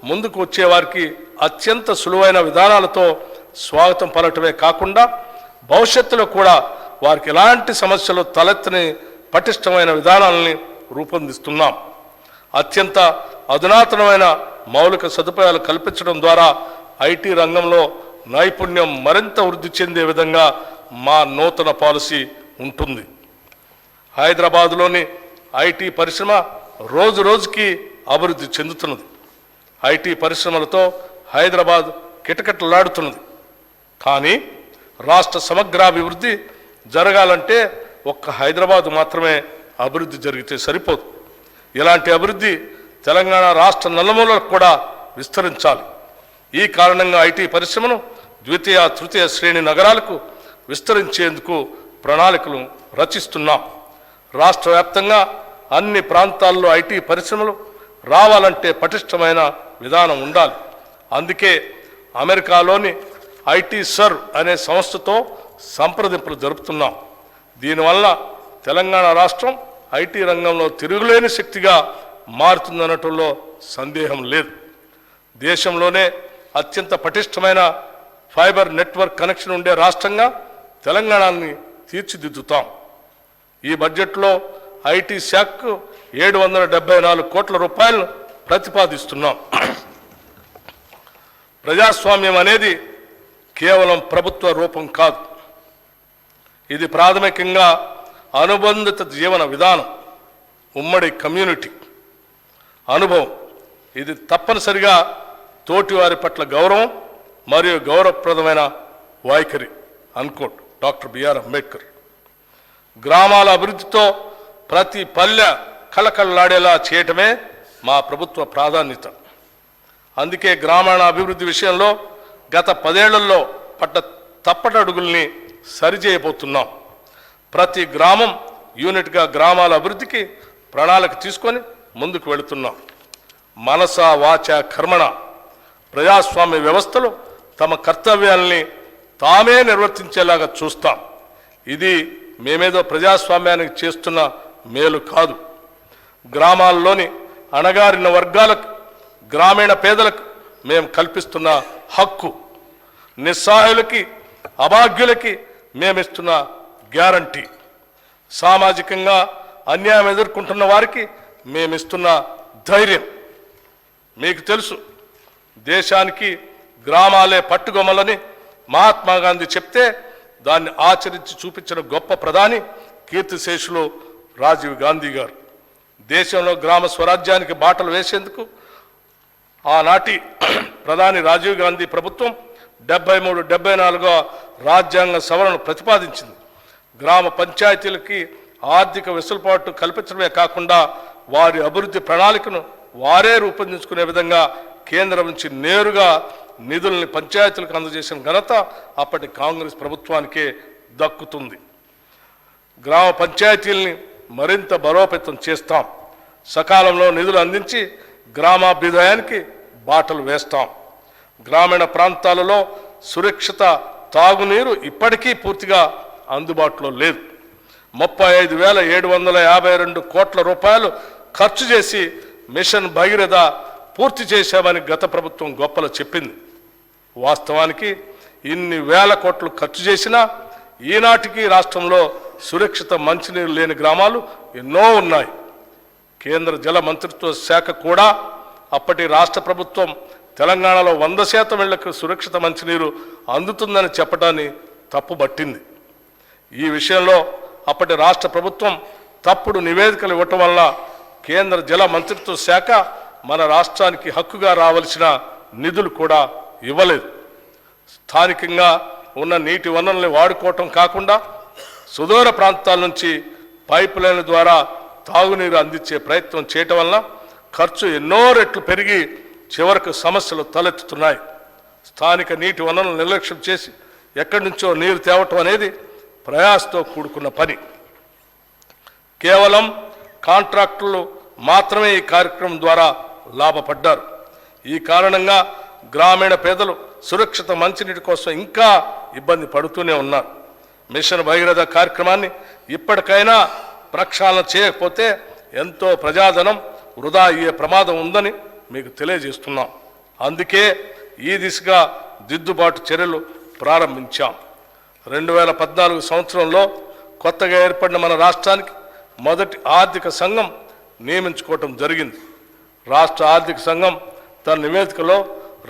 ముందుకు వచ్చేవారికి అత్యంత సులువైన విధానాలతో స్వాగతం పలకటమే కాకుండా భవిష్యత్తులో కూడా వారికి ఎలాంటి సమస్యలు తలెత్తని పటిష్టమైన విధానాలని రూపొందిస్తున్నాం. అత్యంత అధునాతనమైన మౌలిక సదుపాయాలు కల్పించడం ద్వారా ఐటీ రంగంలో నైపుణ్యం మరింత వృద్ధి చెందే విధంగా మా నూతన పాలసీ ఉంటుంది. హైదరాబాదులోని ఐటీ పరిశ్రమ రోజు రోజుకి అభివృద్ధి చెందుతున్నది. ఐటీ పరిశ్రమలతో హైదరాబాద్ కిటకిటలాడుతున్నది. కానీ రాష్ట్ర సమగ్రాభివృద్ధి జరగాలంటే ఒక్క హైదరాబాద్ మాత్రమే అభివృద్ధి జరిగితే సరిపోదు. ఇలాంటి అభివృద్ధి తెలంగాణ రాష్ట్ర నలుమూలలకు కూడా విస్తరించాలి. ఈ కారణంగా ఐటీ పరిశ్రమను ద్వితీయ తృతీయ శ్రేణి నగరాలకు విస్తరించేందుకు ప్రణాళికలు రచిస్తున్నాం. రాష్ట్ర వ్యాప్తంగా అన్ని ప్రాంతాల్లో ఐటీ పరిశ్రమలు రావాలంటే పటిష్టమైన విధానం ఉండాలి. అందుకే అమెరికాలోని ఐటీ సర్ అనే సంస్థతో సంప్రదింపులు జరుపుతున్నాం. దీనివల్ల తెలంగాణ రాష్ట్రం ఐటీ రంగంలో తిరుగులేని శక్తిగా మారుతుందనటంలో సందేహం లేదు. దేశంలోనే అత్యంత పటిష్టమైన ఫైబర్ నెట్వర్క్ కనెక్షన్ ఉండే రాష్ట్రంగా తెలంగాణని తీర్చిదిద్దుతాం. ఈ బడ్జెట్లో ఐటీ శాఖకు 774 కోట్ల రూపాయలను ప్రతిపాదిస్తున్నాం. ప్రజాస్వామ్యం అనేది కేవలం ప్రభుత్వ రూపం కాదు. ఇది ప్రాథమికంగా అనుబంధిత జీవన విధానం, ఉమ్మడి కమ్యూనిటీ అనుభవం. ఇది తప్పనిసరిగా తోటివారి పట్ల గౌరవం మరియు గౌరవప్రదమైన వైఖరి అన్కోట్ డాక్టర్ బిఆర్ అంబేద్కర్. గ్రామాల అభివృద్ధితో ప్రతి పల్లె కళకళలాడేలా చేయటమే మా ప్రభుత్వ ప్రాధాన్యత. అందుకే గ్రామీణ అభివృద్ధి విషయంలో గత 10 ఏళ్లలో పడ్డ తప్పటడుగుల్ని సరిచేయబోతున్నాం. ప్రతి గ్రామం యూనిట్గా గ్రామాల అభివృద్ధికి ప్రణాళిక తీసుకొని ముందుకు వెళుతున్నాం. మనస వాచ కర్మణ ప్రజాస్వామ్య వ్యవస్థలో తమ కర్తవ్యాల్ని తామే నిర్వర్తించేలాగా చూస్తాం. ఇది మేమేదో ప్రజాస్వామ్యానికి చేస్తున్న మేలు కాదు. గ్రామాల్లోని అణగారిన వర్గాలకు, గ్రామీణ పేదలకు మేము కల్పిస్తున్న హక్కు, నిస్సహాయులకి అభాగ్యులకి మేమిస్తున్న గ్యారంటీ, సామాజికంగా అన్యాయం ఎదుర్కొంటున్న వారికి మేమిస్తున్న ధైర్యం. మీకు తెలుసు, దేశానికి గ్రామాలే పట్టుగొమ్మలని మహాత్మా గాంధీ చెప్తే దాన్ని ఆచరించి చూపించిన గొప్ప ప్రధాని కీర్తిశేషులు రాజీవ్ గాంధీ గారు. దేశంలో గ్రామ స్వరాజ్యానికి బాటలు వేసేందుకు ఆనాటి ప్రధాని రాజీవ్ గాంధీ ప్రభుత్వం 73-74వ రాజ్యాంగ సవరణను ప్రతిపాదించింది. గ్రామ పంచాయతీలకి ఆర్థిక వెసులుబాటు కల్పించడమే కాకుండా వారి అభివృద్ధి ప్రణాళికను వారే రూపొందించుకునే విధంగా కేంద్రం నుంచి నేరుగా నిధుల్ని పంచాయతీలకు అందజేసిన ఘనత అప్పటి కాంగ్రెస్ ప్రభుత్వానికే దక్కుతుంది. గ్రామ పంచాయతీల్ని మరింత బలోపేతం చేస్తాం. సకాలంలో నిధులు అందించి గ్రామాభ్యుదయానికి బాటలు వేస్తాం. గ్రామీణ ప్రాంతాలలో సురక్షిత తాగునీరు ఇప్పటికీ పూర్తిగా అందుబాటులో లేదు. 35,752 కోట్ల రూపాయలు ఖర్చు చేసి మిషన్ భగీరథ పూర్తి చేశామని గత ప్రభుత్వం గొప్పలు చెప్పింది. వాస్తవానికి ఇన్ని వేల కోట్లు ఖర్చు చేసినా ఈనాటికి రాష్ట్రంలో సురక్షిత మంచినీరు లేని గ్రామాలు ఎన్నో ఉన్నాయి. కేంద్ర జల మంత్రిత్వ శాఖ కూడా అప్పటి రాష్ట్ర ప్రభుత్వం తెలంగాణలో 100% ఇళ్లకు సురక్షిత మంచినీరు అందుతుందని చెప్పడాన్ని తప్పుబట్టింది. ఈ విషయంలో అప్పటి రాష్ట్ర ప్రభుత్వం తప్పుడు నివేదికలు ఇవ్వటం వల్ల కేంద్ర జల మంత్రిత్వ శాఖ మన రాష్ట్రానికి హక్కుగా రావాల్సిన నిధులు కూడా ఇవ్వలేదు. స్థానికంగా ఉన్న నీటి వనరుల్ని వాడుకోవటం కాకుండా సుదూర ప్రాంతాల నుంచి పైప్ లైన్ల ద్వారా తాగునీరు అందించే ప్రయత్నం చేయటం వలన ఖర్చు ఎన్నో రెట్లు పెరిగి చివరకు సమస్యలు తలెత్తుతున్నాయి. స్థానిక నీటి వనరులను నిర్లక్ష్యం చేసి ఎక్కడి నుంచో నీరు తేవటం అనేది ప్రయాసతో కూడుకున్న పని. కేవలం కాంట్రాక్టర్లు మాత్రమే ఈ కార్యక్రమం ద్వారా లాభపడ్డారు. ఈ కారణంగా గ్రామీణ పేదలు సురక్షిత మంచినీటి కోసం ఇంకా ఇబ్బంది పడుతూనే ఉన్నారు. మిషన్ భగీరథ కార్యక్రమాన్ని ఇప్పటికైనా ప్రక్షాళన చేయకపోతే ఎంతో ప్రజాధనం వృధా అయ్యే ప్రమాదం ఉందని మీకు తెలియజేస్తున్నాం. అందుకే ఈ దిశగా దిద్దుబాటు చర్యలు ప్రారంభించాం. 2014 సంవత్సరంలో కొత్తగా ఏర్పడిన మన రాష్ట్రానికి మొదటి ఆర్థిక సంఘం నియమించుకోవటం జరిగింది. రాష్ట్ర ఆర్థిక సంఘం తన నివేదికలో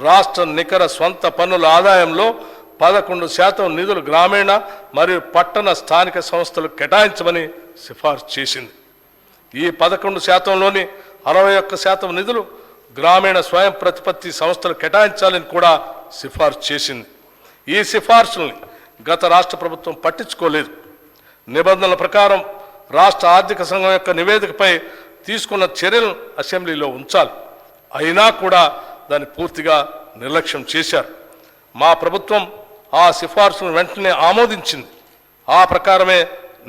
రాష్ట్ర నికర స్వంత పన్నుల ఆదాయంలో 11% నిధులు గ్రామీణ మరియు పట్టణ స్థానిక సంస్థలకు కేటాయించమని సిఫార్సు చేసింది. ఈ 11%లోని 61% నిధులు గ్రామీణ స్వయం ప్రతిపత్తి సంస్థలు కేటాయించాలని కూడా సిఫార్సు చేసింది. ఈ సిఫార్సుల్ని గత రాష్ట్ర ప్రభుత్వం పట్టించుకోలేదు. నిబంధనల ప్రకారం రాష్ట్ర ఆర్థిక సంఘం యొక్క నివేదికపై తీసుకున్న చర్యలను అసెంబ్లీలో ఉంచాలి. అయినా కూడా దాన్ని పూర్తిగా నిర్లక్ష్యం చేశారు. మా ప్రభుత్వం ఆ సిఫార్సులను వెంటనే ఆమోదించింది. ఆ ప్రకారమే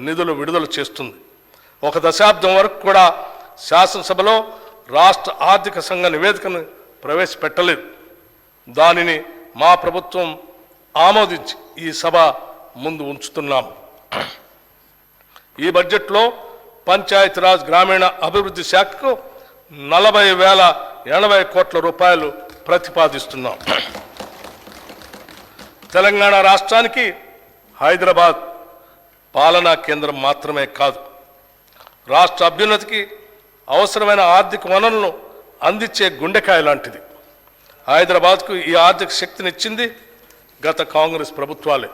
నిధులు విడుదల చేస్తుంది. 1 దశాబ్దం వరకు కూడా శాసనసభలో రాష్ట్ర ఆర్థిక సంఘ నివేదికను ప్రవేశపెట్టలేదు. దానిని మా ప్రభుత్వం ఆమోదించి ఈ సభ ముందు ఉంచుతున్నాము. ఈ బడ్జెట్లో పంచాయతీరాజ్ గ్రామీణ అభివృద్ధి శాఖకు 40,080 కోట్ల రూపాయలు ప్రతిపాదిస్తున్నాం. తెలంగాణ రాష్ట్రానికి హైదరాబాద్ పాలనా కేంద్రం మాత్రమే కాదు, రాష్ట్ర అభ్యున్నతికి అవసరమైన ఆర్థిక వనరులను అందించే గుండెకాయ లాంటిది. హైదరాబాద్కు ఈ ఆర్థిక శక్తినిచ్చింది గత కాంగ్రెస్ ప్రభుత్వాలే.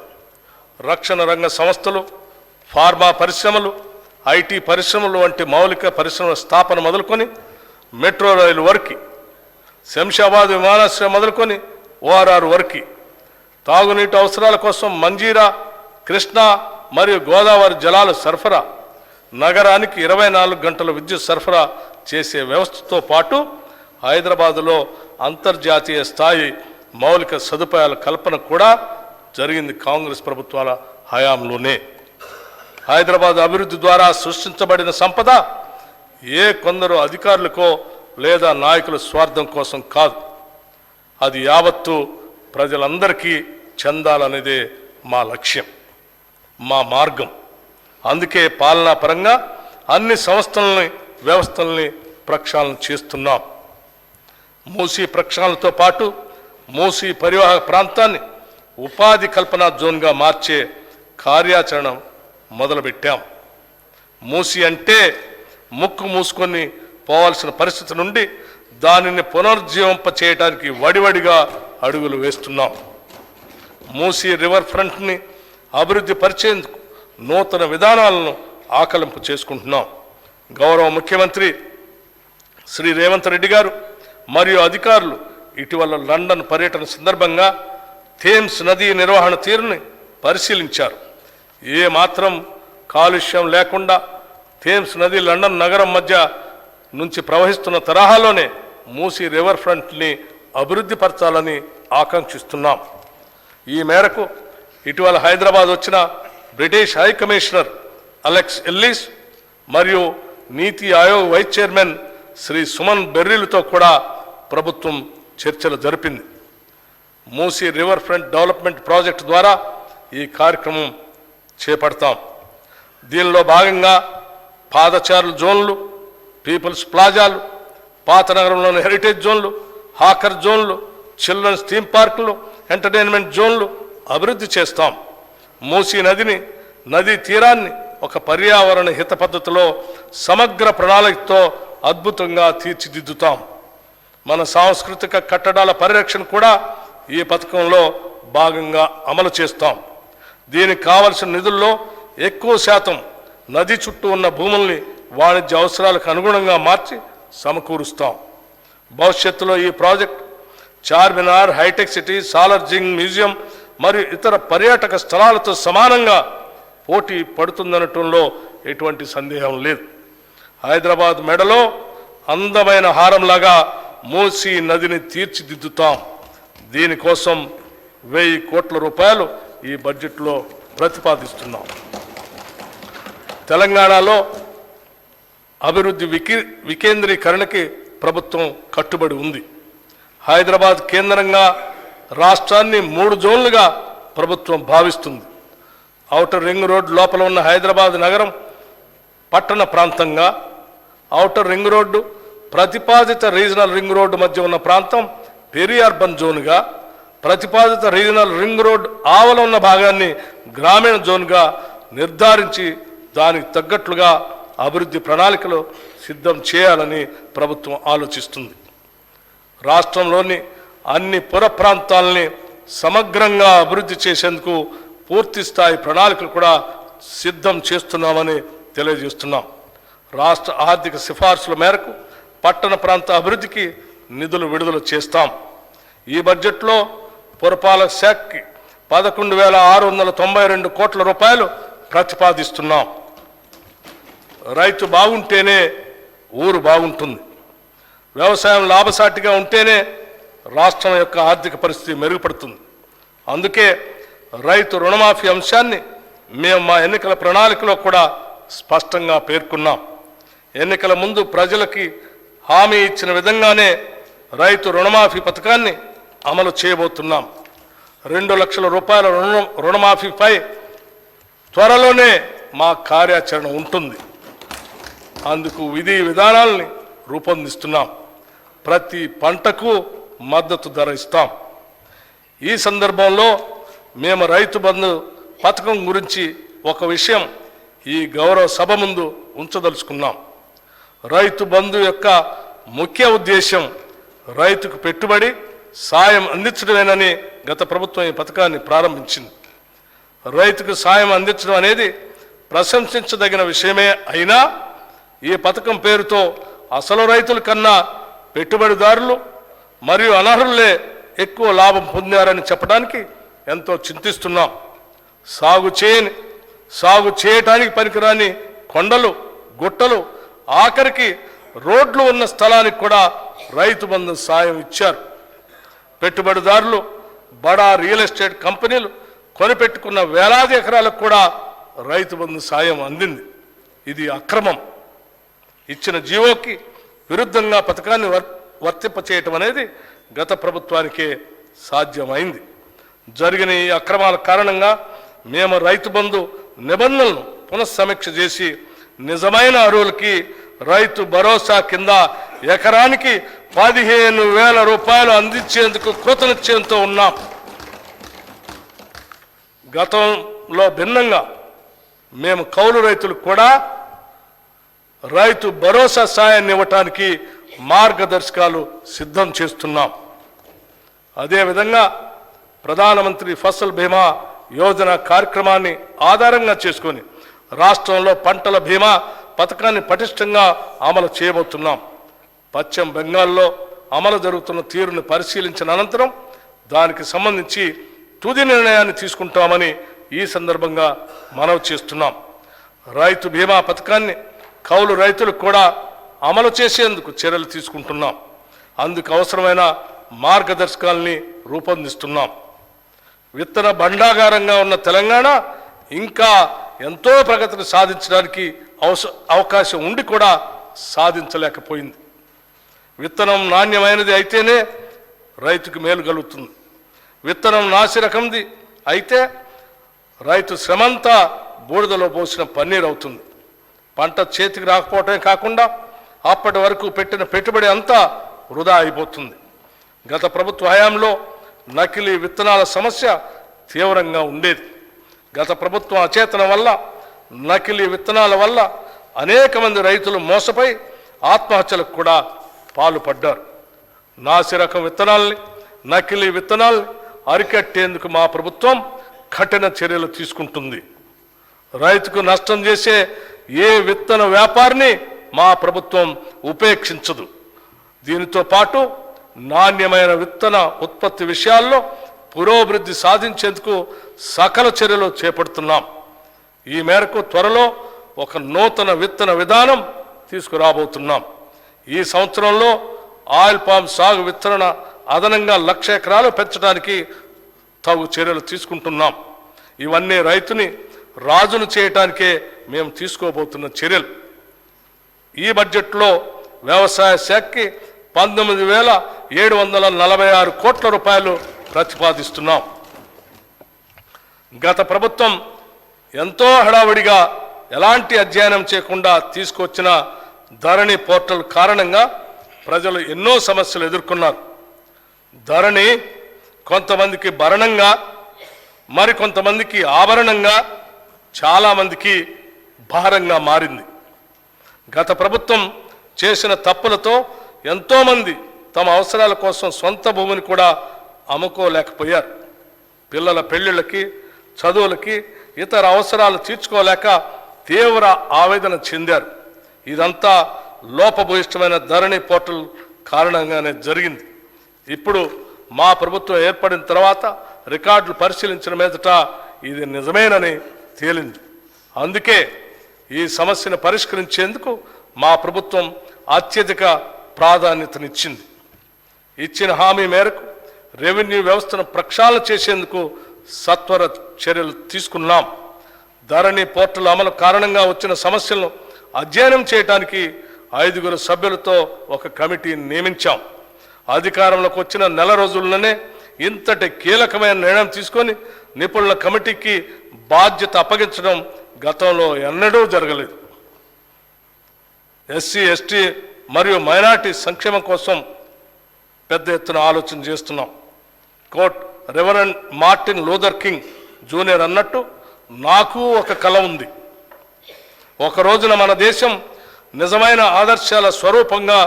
రక్షణ రంగ సంస్థలు, ఫార్మా పరిశ్రమలు, ఐటీ పరిశ్రమలు వంటి మౌలిక పరిశ్రమల స్థాపన మొదలుకొని మెట్రో రైలు వరకు, శంషాబాద్ విమానాశ్రయం మొదలుకొని ఓఆర్ఆర్ వరకు, తాగునీటి అవసరాల కోసం మంజీరా, కృష్ణా మరియు గోదావరి జలాల సరఫరా, నగరానికి 24 గంటల విద్యుత్ సరఫరా చేసే వ్యవస్థతో పాటు హైదరాబాదులో అంతర్జాతీయ స్థాయి మౌలిక సదుపాయాల కల్పన కూడా జరిగింది కాంగ్రెస్ ప్రభుత్వాల హయాంలోనే. హైదరాబాద్ అభివృద్ధి ద్వారా సృష్టించబడిన సంపద కొందరు అధికారులకో లేదా నాయకుల స్వార్థం కోసం కాదు, అది యావత్తు ప్రజలందరికీ చెందాలనేదే మా లక్ష్యం, మా మార్గం. అందుకే పాలనా పరంగా అన్ని సంస్థలని, వ్యవస్థల్ని ప్రక్షాళన చేస్తున్నాం. మూసీ ప్రక్షాళనతో పాటు మూసీ పరివాహక ప్రాంతాన్ని ఉపాధి కల్పనా జోన్గా మార్చే కార్యాచరణ మొదలుపెట్టాం. మూసీ అంటే ముక్కు మూసుకొని పోవాల్సిన పరిస్థితి నుండి దానిని పునరుజ్జీవింప చేయడానికి వడివడిగా అడుగులు వేస్తున్నాం. మూసీ రివర్ ఫ్రంట్ని అభివృద్ధి పరిచేందుకు నూతన విధానాలను ఆకలింపు చేసుకుంటున్నాం. గౌరవ ముఖ్యమంత్రి శ్రీ రేవంత్ రెడ్డి గారు మరియు అధికారులు ఇటీవల లండన్ పర్యటన సందర్భంగా థేమ్స్ నదీ నిర్వహణ తీరుని పరిశీలించారు. మాత్రం కాలుష్యం లేకుండా థేమ్స్ నది లండన్ నగరం మధ్య నుంచి ప్రవహిస్తున్న తరహాలోనే మూసీ రివర్ ఫ్రంట్ని అభివృద్ధి పరచాలని ఆకాంక్షిస్తున్నాం. ఈ మేరకు ఇటీవల హైదరాబాద్ వచ్చిన British high commissioner Alex Ellis మరియు నీతి ఆయోగ్ వైస్ చైర్మన్ శ్రీ సుమన్ బెర్రీలతో కూడా ప్రభుత్వం చర్చలు జరిపింది. Musi river front development project ద్వారా ఈ కార్యక్రమం చేపడతాం. దీనిలో భాగంగా పాదచారుల జోన్లు, పీపుల్స్ ప్లాజాలు, పాత నగరంలోని హెరిటేజ్ జోన్లు, హాకర్ జోన్లు, చిల్డ్రన్స్ థీమ్ పార్కులు, ఎంటర్టైన్మెంట్ జోన్లు అభివృద్ధి చేస్తాం. మూసీ నదీ తీరాన్ని ఒక పర్యావరణ హిత పద్ధతిలో సమగ్ర ప్రణాళికతో అద్భుతంగా తీర్చిదిద్దుతాం. మన సాంస్కృతిక కట్టడాల పరిరక్షణ కూడా ఈ పథకంలో భాగంగా అమలు చేస్తాం. దీనికి కావలసిన నిధుల్లో ఎక్కువ శాతం నది చుట్టూ ఉన్న భూముల్ని వాణిజ్య అవసరాలకు అనుగుణంగా మార్చి సమకూరుస్తాం. భవిష్యత్తులో ఈ project Charminar, hitech city, Salar Jung museum మరియు ఇతర పర్యాటక స్థలాలతో సమానంగా పోటీ పడుతుందనటంలో ఎటువంటి సందేహం లేదు. హైదరాబాద్ మెడలో అందమైన హారంలాగా మూసీ నదిని తీర్చిదిద్దుతాం. దీనికోసం 1000 కోట్ల రూపాయలు ఈ బడ్జెట్లో ప్రతిపాదిస్తున్నాం. తెలంగాణలో అభివృద్ధి వికేంద్రీకరణకి ప్రభుత్వం కట్టుబడి ఉంది. హైదరాబాద్ కేంద్రంగా రాష్ట్రాన్ని 3 జోన్లుగా ప్రభుత్వం భావిస్తుంది. ఔటర్ రింగ్ రోడ్ లోపల ఉన్న హైదరాబాద్ నగరం పట్టణ ప్రాంతంగా, ఔటర్ రింగ్ రోడ్డు ప్రతిపాదిత రీజనల్ రింగ్ రోడ్డు మధ్య ఉన్న ప్రాంతం పెరి అర్బన్ జోన్గా, ప్రతిపాదిత రీజనల్ రింగ్ రోడ్ ఆవల ఉన్న భాగాన్ని గ్రామీణ జోన్గా నిర్ధారించి దానికి తగ్గట్లుగా అభివృద్ధి ప్రణాళికలు సిద్ధం చేయాలని ప్రభుత్వం ఆలోచిస్తుంది. రాష్ట్రంలోని అన్ని పుర ప్రాంతాలని సమగ్రంగా అభివృద్ధి చేసేందుకు పూర్తి స్థాయి ప్రణాళికలు కూడా సిద్ధం చేస్తున్నామని తెలియజేస్తున్నాం. రాష్ట్ర ఆర్థిక సిఫార్సుల మేరకు పట్టణ ప్రాంత అభివృద్ధికి నిధులు విడుదల చేస్తాం. ఈ బడ్జెట్లో పురపాలక శాఖకి 11,692 కోట్ల రూపాయలు ప్రతిపాదిస్తున్నాం. రైతు బాగుంటేనే ఊరు బాగుంటుంది. వ్యవసాయం లాభసాటిగా ఉంటేనే రాష్ట్రం యొక్క ఆర్థిక పరిస్థితి మెరుగుపడుతుంది. అందుకే రైతు రుణమాఫీ అంశాన్ని మేము మా ఎన్నికల ప్రణాళికలో కూడా స్పష్టంగా పేర్కొన్నాం. ఎన్నికల ముందు ప్రజలకి హామీ ఇచ్చిన విధంగానే రైతు రుణమాఫీ పథకాన్ని అమలు చేయబోతున్నాం. 2 లక్షల రూపాయల రుణమాఫీపై త్వరలోనే మా కార్యాచరణ ఉంటుంది. అందుకు విధి విధానాలని రూపొందిస్తున్నాం. ప్రతి పంటకు మద్దతు ధర ఇస్తాం. ఈ సందర్భంలో మేము రైతు బంధు పథకం గురించి ఒక విషయం ఈ గౌరవ సభ ముందు ఉంచదలుచుకున్నాం. రైతు బంధు యొక్క ముఖ్య ఉద్దేశం రైతుకు పెట్టుబడి సాయం అందించడమేనని గత ప్రభుత్వం ఈ పథకాన్ని ప్రారంభించింది. రైతుకు సాయం అందించడం అనేది ప్రశంసించదగిన విషయమే అయినా ఈ పథకం పేరుతో అసలు రైతుల కన్నా పెట్టుబడిదారులు మరియు అనర్హులే ఎక్కువ లాభం పొందారని చెప్పడానికి ఎంతో చింతిస్తున్నాం. సాగు చేయటానికి పనికిరాని కొండలు, గుట్టలు, ఆఖరికి రోడ్లు ఉన్న స్థలానికి కూడా రైతు బంధు సాయం ఇచ్చారు. పెట్టుబడిదారులు, బడా రియల్ ఎస్టేట్ కంపెనీలు కొనిపెట్టుకున్న వేలాది ఎకరాలకు కూడా రైతు బంధు సాయం అందింది. ఇది అక్రమం. ఇచ్చిన జీవోకి విరుద్ధంగా పథకాన్ని వర్తింపచేయటం అనేది గత ప్రభుత్వానికే సాధ్యమైంది. జరిగిన ఈ అక్రమాల కారణంగా మేము రైతు బంధు నిబంధనలను పునఃసమీక్ష చేసి నిజమైన అర్హులకి రైతు భరోసా కింద ఎకరానికి 15,000 రూపాయలు అందించేందుకు కృతనిశ్చయంతో ఉన్నాం. గతంలో భిన్నంగా మేము కౌలు రైతులకు కూడా రైతు భరోసా సాయాన్ని ఇవ్వటానికి మార్గదర్శకాలు సిద్ధం చేస్తున్నాం. అదేవిధంగా ప్రధానమంత్రి ఫసల్ బీమా యోజన కార్యక్రమాన్ని ఆధారంగా చేసుకొని రాష్ట్రంలో పంటల బీమా పథకాన్ని పటిష్టంగా అమలు చేయబోతున్నాం. పశ్చిమ బెంగాల్లో అమలు జరుగుతున్న తీరును పరిశీలించిన అనంతరం దానికి సంబంధించి తుది నిర్ణయాన్ని తీసుకుంటామని ఈ సందర్భంగా మనవి చేస్తున్నాం. రైతు బీమా పథకాన్ని కౌలు రైతులకు కూడా అమలు చేసేందుకు చర్యలు తీసుకుంటున్నాం. అందుకు అవసరమైన మార్గదర్శకాలని రూపొందిస్తున్నాం. విత్తన భండాగారంగా ఉన్న తెలంగాణ ఇంకా ఎంతో ప్రగతిని సాధించడానికి అవకాశం ఉండి కూడా సాధించలేకపోయింది. విత్తనం నాణ్యమైనది అయితేనే రైతుకు మేలు కలుగుతుంది. విత్తనం నాసిరకంది అయితే రైతు శ్రమంతా బూడిదలో పోసిన పన్నీరు అవుతుంది. పంట చేతికి రాకపోవటమే కాకుండా అప్పటి వరకు పెట్టిన పెట్టుబడి అంతా వృధా అయిపోతుంది. గత ప్రభుత్వ హయాంలో నకిలీ విత్తనాల సమస్య తీవ్రంగా ఉండేది. గత ప్రభుత్వం అచేతనం వల్ల, నకిలీ విత్తనాల వల్ల అనేక మంది రైతులు మోసపై ఆత్మహత్యలకు కూడా పాల్పడ్డారు. నాసిరకం విత్తనాల్ని, నకిలీ విత్తనాల్ని అరికట్టేందుకు మా ప్రభుత్వం కఠిన చర్యలు తీసుకుంటుంది. రైతుకు నష్టం చేసే ఏ విత్తన వ్యాపారిని మా ప్రభుత్వం ఉపేక్షించదు. దీనితో పాటు నాణ్యమైన విత్తన ఉత్పత్తి విషయాల్లో పురోభివృద్ధి సాధించేందుకు సకల చర్యలు చేపడుతున్నాం. ఈ మేరకు త్వరలో ఒక నూతన విత్తన విధానం తీసుకురాబోతున్నాం. ఈ సంవత్సరంలో ఆయిల్ పామ్ సాగు విత్తన అదనంగా 1,00,000 ఎకరాలు పెంచడానికి తగు చర్యలు తీసుకుంటున్నాం. ఇవన్నీ రైతుని రాజును చేయటానికే మేము తీసుకోబోతున్న చర్యలు. ఈ బడ్జెట్లో వ్యవసాయ శాఖకి 19,746 కోట్ల రూపాయలు ప్రతిపాదిస్తున్నాం. గత ప్రభుత్వం ఎంతో హడావుడిగా ఎలాంటి అధ్యయనం చేయకుండా తీసుకొచ్చిన ధరణి పోర్టల్ కారణంగా ప్రజలు ఎన్నో సమస్యలు ఎదుర్కొన్నారు. ధరణి కొంతమందికి భరణంగా, మరికొంతమందికి ఆభరణంగా, చాలామందికి భారంగా మారింది. గత ప్రభుత్వం చేసిన తప్పులతో ఎంతోమంది తమ అవసరాల కోసం సొంత భూమిని కూడా అమ్ముకోలేకపోయారు. పిల్లల పెళ్ళిళ్ళకి, చదువులకి, ఇతర అవసరాలు తీర్చుకోలేక తీవ్ర ఆవేదన చెందారు. ఇదంతా లోపభూయిష్టమైన ధరణి పోర్టల్ కారణంగానే జరిగింది. ఇప్పుడు మా ప్రభుత్వం ఏర్పడిన తర్వాత రికార్డులు పరిశీలించిన మీదట ఇది నిజమేనని తేలింది. అందుకే ఈ సమస్యను పరిష్కరించేందుకు మా ప్రభుత్వం అత్యధిక ప్రాధాన్యతనిచ్చింది. ఇచ్చిన హామీ మేరకు రెవెన్యూ వ్యవస్థను ప్రక్షాళన చేసేందుకు సత్వర చర్యలు తీసుకున్నాం. ధరణి పోర్టల్ అమలు కారణంగా వచ్చిన సమస్యలను అధ్యయనం చేయడానికి 5 సభ్యులతో ఒక కమిటీని నియమించాం. అధికారంలోకి వచ్చిన నెల రోజుల్లోనే ఇంతటి కీలకమైన నిర్ణయం తీసుకొని నిపుణుల కమిటీకి బాధ్యత అప్పగించడం గతంలో ఎన్నడూ జరగలేదు. ఎస్సీ, ఎస్టీ మరియు మైనార్టీ సంక్షేమం కోసం పెద్ద ఎత్తున ఆలోచన చేస్తున్నాం. Quote reverend Martin Luther King junior అన్నట్టు నాకు ఒక కల ఉంది. ఒక రోజున మన దేశం నిజమైన ఆదర్శాల స్వరూపంగా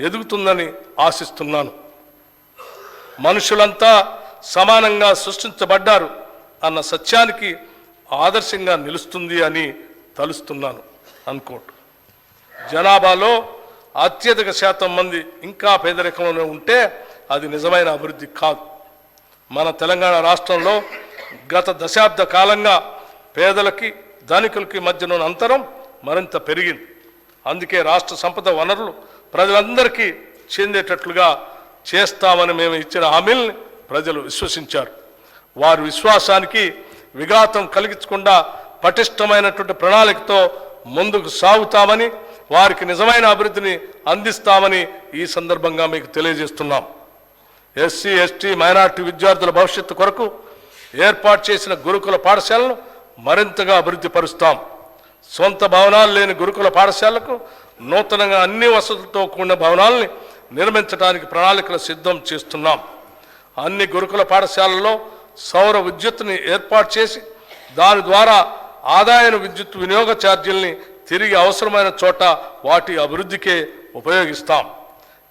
ఎదుగుతుందని ఆశిస్తున్నాను. మనుషులంతా సమానంగా సృష్టించబడ్డారు అన్న సత్యానికి ఆదర్శంగా నిలుస్తుంది అని తలుస్తున్నాను. అన్కోట్. జనాభాలో అత్యధిక శాతం మంది ఇంకా పేదరికంలోనే ఉంటే అది నిజమైన అభివృద్ధి కాదు. మన తెలంగాణ రాష్ట్రంలో గత దశాబ్ద కాలంగా పేదలకి ధనికులకి మధ్యన అంతరం మరింత పెరిగింది. అందుకే రాష్ట్ర సంపద వనరులు ప్రజలందరికీ చెందేటట్లుగా చేస్తామని మేము ఇచ్చిన హామీల్ని ప్రజలు విశ్వసించారు. వారి విశ్వాసానికి విఘాతం కలిగించకుండా పటిష్టమైనటువంటి ప్రణాళికతో ముందుకు సాగుతామని, వారికి నిజమైన అభివృద్ధిని అందిస్తామని ఈ సందర్భంగా మీకు తెలియజేస్తున్నాం. ఎస్సీ, ఎస్టీ, మైనార్టీ విద్యార్థుల భవిష్యత్తు కొరకు ఏర్పాటు చేసిన గురుకుల పాఠశాలను మరింతగా అభివృద్ధి పరుస్తాం. సొంత భవనాలు లేని గురుకుల పాఠశాలకు నూతనంగా అన్ని వసతులతో కూడిన భవనాలని నిర్మించడానికి ప్రణాళికలు సిద్ధం చేస్తున్నాం. అన్ని గురుకుల పాఠశాలల్లో సౌర విద్యుత్తుని ఏర్పాటు చేసి దాని ద్వారా ఆదాయ విద్యుత్ వినియోగ ఛార్జీల్ని తిరిగి అవసరమైన చోట వాటి అభివృద్ధికే ఉపయోగిస్తాం.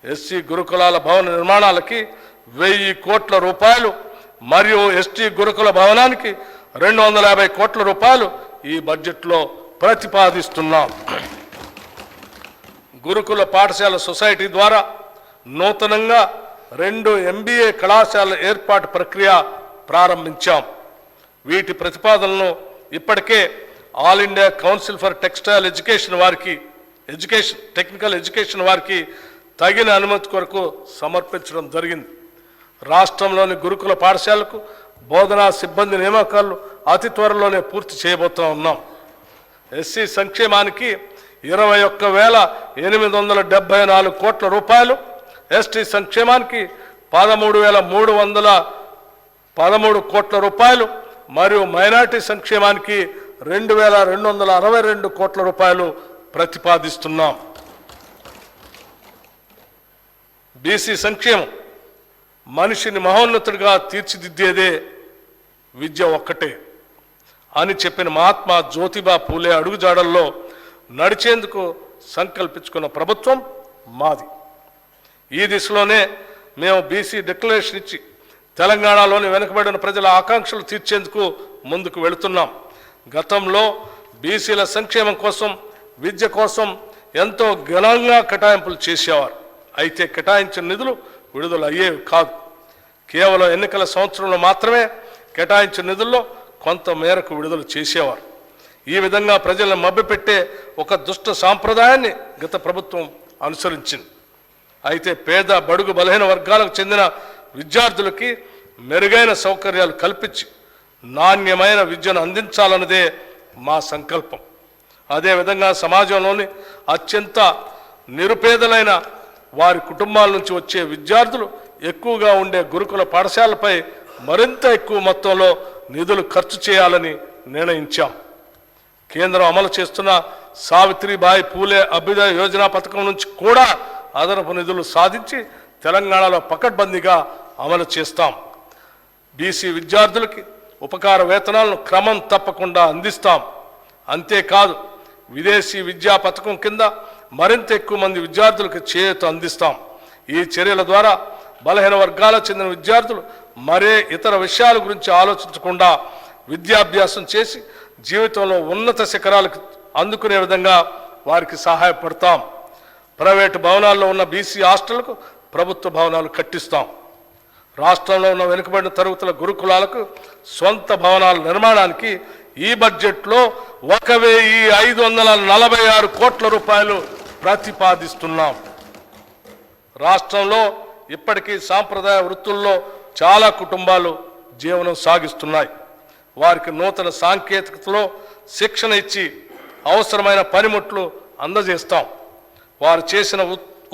ఎస్సీ గురుకులాల భవన నిర్మాణాలకి 1,000 కోట్ల రూపాయలు మరియు ఎస్టీ గురుకుల భవనానికి 250 కోట్ల రూపాయలు ఈ బడ్జెట్లో ప్రతిపాదిస్తున్నాం. గురుకుల పాఠశాల సొసైటీ ద్వారా నూతనంగా 2 MBA కళాశాల ఏర్పాటు ప్రక్రియ ప్రారంభించాం. వీటి ప్రతిపాదనలను ఇప్పటికే all India council for textile technical education వారికి తగిన అనుమతి కొరకు సమర్పించడం జరిగింది. రాష్ట్రంలోని గురుకుల పాఠశాలకు బోధనా సిబ్బంది నియామకాలు అతి త్వరలోనే పూర్తి చేయబోతూ ఉన్నాం. ఎస్సీ సంక్షేమానికి 21,874 కోట్ల రూపాయలు, ఎస్టీ సంక్షేమానికి 13,313 కోట్ల రూపాయలు మరియు మైనార్టీ సంక్షేమానికి 2,262 కోట్ల రూపాయలు ప్రతిపాదిస్తున్నాం. బీసీ సంక్షేమం మనిషిని మహోన్నతుడిగా తీర్చిదిద్దేదే విద్య ఒక్కటే అని చెప్పిన మహాత్మా జ్యోతిబా పూలే అడుగుజాడల్లో నడిచేందుకు సంకల్పించుకున్న ప్రభుత్వం మాది. ఈ దిశలోనే మేము బీసీ డిక్లరేషన్ ఇచ్చి తెలంగాణలోని వెనుకబడిన ప్రజల ఆకాంక్షలు తీర్చేందుకు ముందుకు వెళుతున్నాం. గతంలో బీసీల సంక్షేమం కోసం, విద్య కోసం ఎంతో ఘనంగా కేటాయింపులు చేసేవారు. అయితే కేటాయించిన నిధులు విడుదల అయ్యేవి కాదు. కేవలం ఎన్నికల సంవత్సరంలో మాత్రమే కేటాయించిన నిధుల్లో కొంత మేరకు విడుదల చేసేవారు. ఈ విధంగా ప్రజలను మభ్యపెట్టే ఒక దుష్ట సాంప్రదాయాన్ని గత ప్రభుత్వం అనుసరించింది. అయితే పేద బడుగు బలహీన వర్గాలకు చెందిన విద్యార్థులకి మెరుగైన సౌకర్యాలు కల్పించి నాణ్యమైన విద్యను అందించాలన్నదే మా సంకల్పం. అదేవిధంగా సమాజంలోని అత్యంత నిరుపేదలైన వారి కుటుంబాల నుంచి వచ్చే విద్యార్థులు ఎక్కువగా ఉండే గురుకుల పాఠశాలపై మరింత ఎక్కువ మొత్తంలో నిధులు ఖర్చు చేయాలని నిర్ణయించాం. కేంద్రం అమలు చేస్తున్న సావిత్రిబాయి పూలే అభ్యుదయ యోజన పథకం నుంచి కూడా అదనపు నిధులు సాధించి తెలంగాణలో పకడ్బందీగా అమలు చేస్తాం. బీసీ విద్యార్థులకి ఉపకార వేతనాలను క్రమం తప్పకుండా అందిస్తాం. అంతేకాదు విదేశీ విద్యా పథకం కింద మరింత ఎక్కువ మంది విద్యార్థులకు చేయూత అందిస్తాం. ఈ చర్యల ద్వారా బలహీన వర్గాలకు చెందిన విద్యార్థులు మరే ఇతర విషయాల గురించి ఆలోచించకుండా విద్యాభ్యాసం చేసి జీవితంలో ఉన్నత శిఖరాలకు అందుకునే విధంగా వారికి సహాయపడతాం. ప్రైవేటు భవనాల్లో ఉన్న బీసీ హాస్టళ్లకు ప్రభుత్వ భవనాలు కట్టిస్తాం. రాష్ట్రంలో ఉన్న వెనుకబడిన తరగతుల గురుకులాలకు సొంత భవనాల నిర్మాణానికి ఈ బడ్జెట్లో 1,546 కోట్ల రూపాయలు ప్రతిపాదిస్తున్నాం. రాష్ట్రంలో ఇప్పటికీ సాంప్రదాయ వృత్తుల్లో చాలా కుటుంబాలు జీవనం సాగిస్తున్నాయి. వారికి నూతన సాంకేతికతలో శిక్షణ ఇచ్చి అవసరమైన పనిముట్లు అందజేస్తాం. వారు చేసిన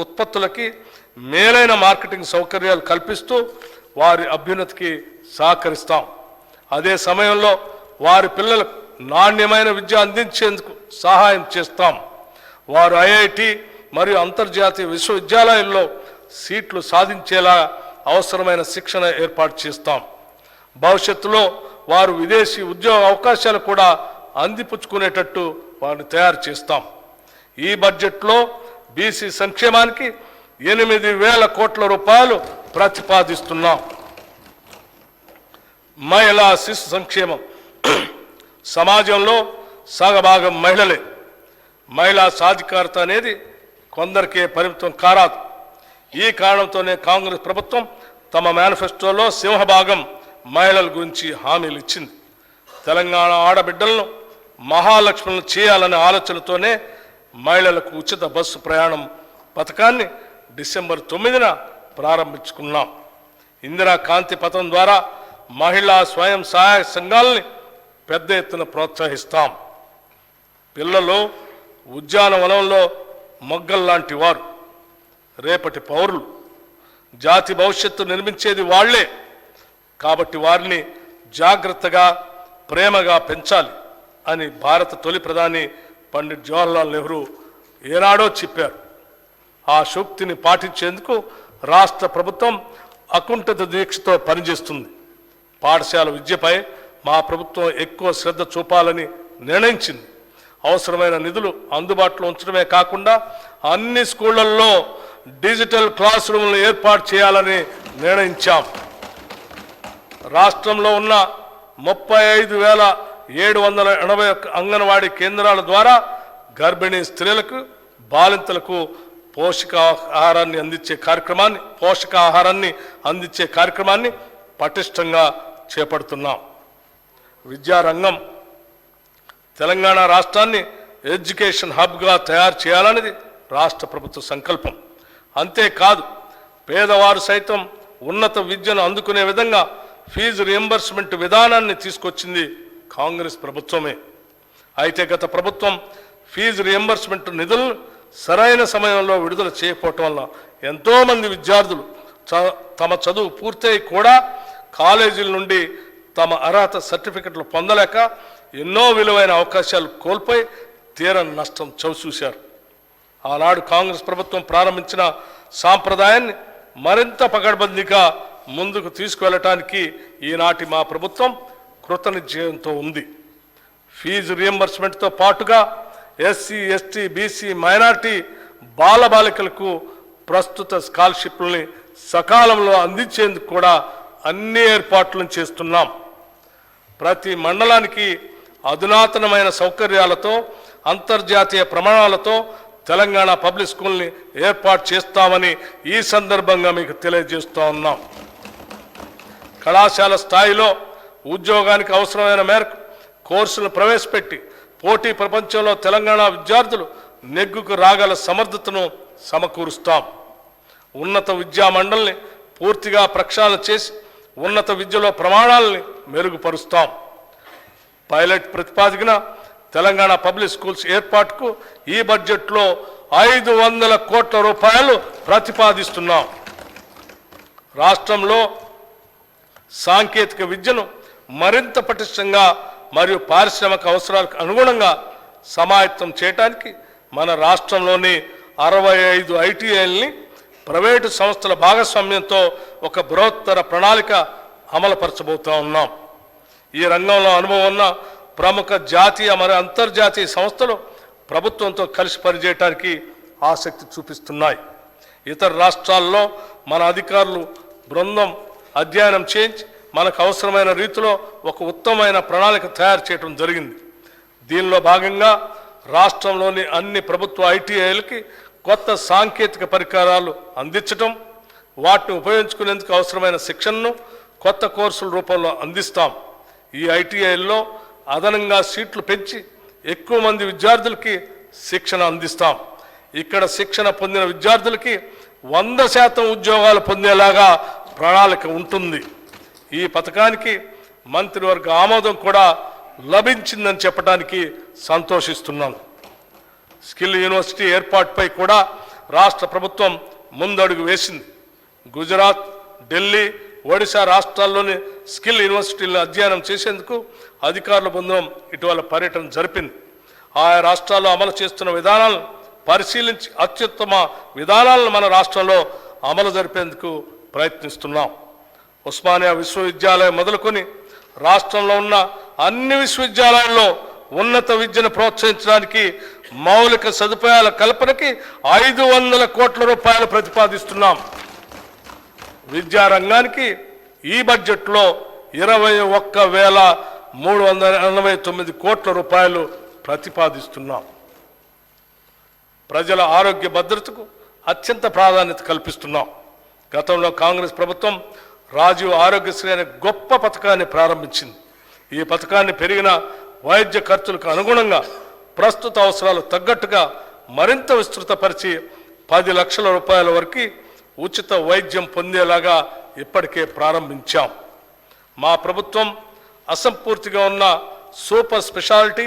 ఉత్పత్తులకి మేలైన మార్కెటింగ్ సౌకర్యాలు కల్పిస్తూ వారి అభ్యున్నతికి సహకరిస్తాం. అదే సమయంలో వారి పిల్లలకు నాణ్యమైన విద్య అందించేందుకు సహాయం చేస్తాం. వారు ఐఐటి మరియు అంతర్జాతీయ విశ్వవిద్యాలయాల్లో సీట్లు సాధించేలా అవసరమైన శిక్షణ ఏర్పాటు చేస్తాం. భవిష్యత్తులో వారు విదేశీ ఉద్యోగ అవకాశాలు కూడా అందిపుచ్చుకునేటట్టు వారిని తయారు చేస్తాం. ఈ బడ్జెట్లో బీసీ సంక్షేమానికి 8,000 కోట్ల రూపాయలు ప్రతిపాదిస్తున్నాం. మహిళా శిశు సంక్షేమం. సమాజంలో సగభాగం మహిళలే. మహిళా సాధికారత అనేది కొందరికే పరిమితం కారాదు. ఈ కారణంతోనే కాంగ్రెస్ ప్రభుత్వం తమ మేనిఫెస్టోలో సింహభాగం మహిళల గురించి హామీలు ఇచ్చింది. తెలంగాణ ఆడబిడ్డలను మహాలక్ష్ములను చేయాలనే ఆలోచనతోనే మహిళలకు ఉచిత బస్సు ప్రయాణం పథకాన్ని డిసెంబర్ 9న ప్రారంభించుకున్నాం. ఇందిరా కాంతి పథకం ద్వారా మహిళా స్వయం సహాయ సంఘాలని పెద్ద ఎత్తున ప్రోత్సహిస్తాం. పిల్లలు ఉద్యానవనంలో మొగ్గల్లాంటి వారు, రేపటి పౌరులు. జాతి భవిష్యత్తు నిర్మించేది వాళ్లే. కాబట్టి వారిని జాగ్రత్తగా ప్రేమగా పెంచాలి అని భారత తొలి ప్రధాని పండిట్ జవహర్లాల్ నెహ్రూ ఏనాడో చెప్పారు. ఆ సూక్తిని పాటించేందుకు రాష్ట్ర ప్రభుత్వం అకుంఠిత దీక్షతో పనిచేస్తుంది. పాఠశాల విద్యపై మా ప్రభుత్వం ఎక్కువ శ్రద్ధ చూపాలని నిర్ణయించింది. అవసరమైన నిధులు అందుబాటులో ఉంచడమే కాకుండా అన్ని స్కూళ్లలో డిజిటల్ క్లాస్ రూమ్లను ఏర్పాటు చేయాలని నిర్ణయించాం. రాష్ట్రంలో ఉన్న 35,781 అంగన్వాడీ కేంద్రాల ద్వారా గర్భిణీ స్త్రీలకు, బాలింతలకు పోషకాహారాన్ని అందించే కార్యక్రమాన్ని పటిష్టంగా చేపడుతున్నాం. విద్యారంగం. తెలంగాణ రాష్ట్రాన్ని ఎడ్యుకేషన్ హబ్గా తయారు చేయాలనేది రాష్ట్ర ప్రభుత్వ సంకల్పం. అంతేకాదు పేదవారు సైతం ఉన్నత విద్యను అందుకునే విధంగా ఫీజు రియంబర్స్మెంట్ విధానాన్ని తీసుకొచ్చింది కాంగ్రెస్ ప్రభుత్వమే. అయితే గత ప్రభుత్వం ఫీజు రియంబర్స్మెంట్ నిధులను సరైన సమయంలో విడుదల చేయకపోవటం వల్ల ఎంతోమంది విద్యార్థులు తమ చదువు పూర్తయి కూడా కాలేజీల నుండి తమ అర్హత సర్టిఫికెట్లు పొందలేక ఎన్నో విలువైన అవకాశాలు కోల్పోయి తీరని నష్టం చవిచూశారు. ఆనాడు కాంగ్రెస్ ప్రభుత్వం ప్రారంభించిన సాంప్రదాయాన్ని మరింత పకడ్బందీగా ముందుకు తీసుకువెళ్ళటానికి ఈనాటి మా ప్రభుత్వం కృతనిశ్చయంతో ఉంది. ఫీజు రియంబర్స్మెంట్తో పాటుగా ఎస్సీ, ఎస్టీ, బీసీ, మైనార్టీ బాలబాలికలకు ప్రస్తుత స్కాలర్షిప్లని సకాలంలో అందించేందుకు కూడా అన్ని ఏర్పాట్లను చేస్తున్నాం. ప్రతి మండలానికి అధునాతనమైన సౌకర్యాలతో, అంతర్జాతీయ ప్రమాణాలతో తెలంగాణ పబ్లిక్ స్కూల్ని ఏర్పాటు చేస్తామని ఈ సందర్భంగా మీకు తెలియజేస్తూ ఉన్నాం. కళాశాల స్థాయిలో ఉద్యోగానికి అవసరమైన మేరకు కోర్సులను ప్రవేశపెట్టి పోటీ ప్రపంచంలో తెలంగాణ విద్యార్థులు నెగ్గుకు రాగల సమర్థతను సమకూరుస్తాం. ఉన్నత విద్యా మండలిని పూర్తిగా ప్రక్షాళన చేసి ఉన్నత విద్యలో ప్రమాణాలని మెరుగుపరుస్తాం. పైలట్ ప్రతిపాదికన తెలంగాణ పబ్లిక్ స్కూల్స్ ఏర్పాటుకు ఈ బడ్జెట్లో 500 కోట్ల రూపాయలు ప్రతిపాదిస్తున్నాం. రాష్ట్రంలో సాంకేతిక విద్యను మరింత పటిష్టంగా మరియు పారిశ్రామిక అవసరాలకు అనుగుణంగా సమాయత్తం చేయడానికి మన రాష్ట్రంలోని 65 ఐటీఐల్ని ప్రైవేటు సంస్థల భాగస్వామ్యంతో ఒక బృహత్తర ప్రణాళిక అమలుపరచబోతూ ఉన్నాం. ఈ రంగంలో అనుభవం ఉన్న ప్రముఖ జాతీయ మరియు అంతర్జాతీయ సంస్థలు ప్రభుత్వంతో కలిసి పనిచేయడానికి ఆసక్తి చూపిస్తున్నాయి. ఇతర రాష్ట్రాల్లో మన అధికారులు బృందం అధ్యయనం చేయించి మనకు అవసరమైన రీతిలో ఒక ఉత్తమమైన ప్రణాళిక తయారు చేయడం జరిగింది. దీనిలో భాగంగా రాష్ట్రంలోని అన్ని ప్రభుత్వ ఐటీఐలకి కొత్త సాంకేతిక పరికరాలు అందించడం, వాటిని ఉపయోగించుకునేందుకు అవసరమైన శిక్షణను కొత్త కోర్సుల రూపంలో అందిస్తాం. ఈ ఐటీఐల్లో అదనంగా సీట్లు పెంచి ఎక్కువ మంది విద్యార్థులకి శిక్షణ అందిస్తాం. ఇక్కడ శిక్షణ పొందిన విద్యార్థులకి 100% ఉద్యోగాలు పొందేలాగా ప్రణాళిక ఉంటుంది. ఈ పథకానికి మంత్రివర్గ ఆమోదం కూడా లభించిందని చెప్పడానికి సంతోషిస్తున్నాను. స్కిల్ యూనివర్సిటీ ఏర్పాటుపై కూడా రాష్ట్ర ప్రభుత్వం ముందడుగు వేసింది. గుజరాత్, ఢిల్లీ, ఒడిశా రాష్ట్రాల్లోని స్కిల్ యూనివర్సిటీలను అధ్యయనం చేసేందుకు అధికారుల బృందం ఇటీవల పర్యటన జరిపింది. ఆయా రాష్ట్రాల్లో అమలు చేస్తున్న విధానాలను పరిశీలించి అత్యుత్తమ విధానాలను మన రాష్ట్రంలో అమలు జరిపేందుకు ప్రయత్నిస్తున్నాం. ఉస్మానియా విశ్వవిద్యాలయం మొదలుకొని రాష్ట్రంలో ఉన్న అన్ని విశ్వవిద్యాలయాల్లో ఉన్నత విద్యను ప్రోత్సహించడానికి మౌలిక సదుపాయాల కల్పనకి 500 కోట్ల రూపాయలు ప్రతిపాదిస్తున్నాం. విద్యారంగానికి ఈ బడ్జెట్లో 21,389 కోట్ల రూపాయలు ప్రతిపాదిస్తున్నాం. ప్రజల ఆరోగ్య భద్రతకు అత్యంత ప్రాధాన్యత కల్పిస్తున్నాం. గతంలో కాంగ్రెస్ ప్రభుత్వం రాజీవ్ ఆరోగ్యశ్రీ అనే గొప్ప పథకాన్ని ప్రారంభించింది. ఈ పథకాన్ని పెరిగిన వైద్య ఖర్చులకు అనుగుణంగా ప్రస్తుత అవసరాలు తగ్గట్టుగా మరింత విస్తృతపరిచి 10 లక్షల రూపాయల వరకు ఉచిత వైద్యం పొందేలాగా ఇప్పటికే ప్రారంభించాం. మా ప్రభుత్వం అసంపూర్తిగా ఉన్న సూపర్ స్పెషాలిటీ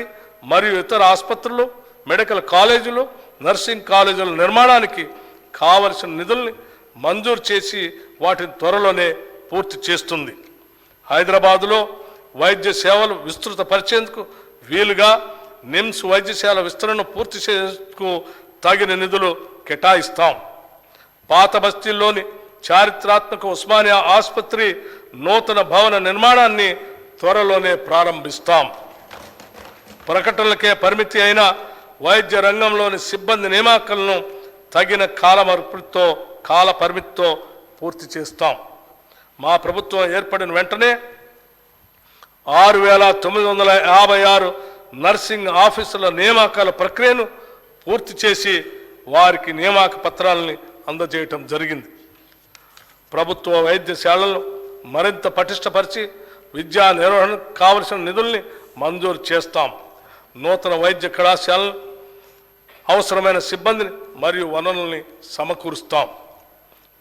మరియు ఇతర ఆసుపత్రులు, మెడికల్ కాలేజీలు, నర్సింగ్ కాలేజీల నిర్మాణానికి కావలసిన నిధుల్ని మంజూరు చేసి వాటిని త్వరలోనే పూర్తి చేస్తుంది. హైదరాబాదులో వైద్య సేవలు విస్తృతపరిచేందుకు వీలుగా నిమ్స్ వైద్యశాల విస్తరణను పూర్తి చేసేందుకు తగిన నిధులు కేటాయిస్తాం. పాత బస్తీల్లోని చారిత్రాత్మక ఉస్మానియా ఆసుపత్రి నూతన భవన నిర్మాణాన్ని త్వరలోనే ప్రారంభిస్తాం. ప్రకటనలకే పరిమితి అయిన వైద్య రంగంలోని సిబ్బంది నియామకాలను తగిన కాల పరిమితితో పూర్తి చేస్తాం. మా ప్రభుత్వం ఏర్పడిన వెంటనే 6,956 నర్సింగ్ ఆఫీసుల నియామకాల ప్రక్రియను పూర్తి చేసి వారికి నియామక పత్రాలని అందజేయటం జరిగింది. ప్రభుత్వ వైద్యశాలలను మరింత పటిష్టపరిచి విద్యా నిర్వహణకు కావలసిన నిధుల్ని మంజూరు చేస్తాం. నూతన వైద్య కళాశాలను అవసరమైన సిబ్బందిని మరియు వనరుల్ని సమకూరుస్తాం.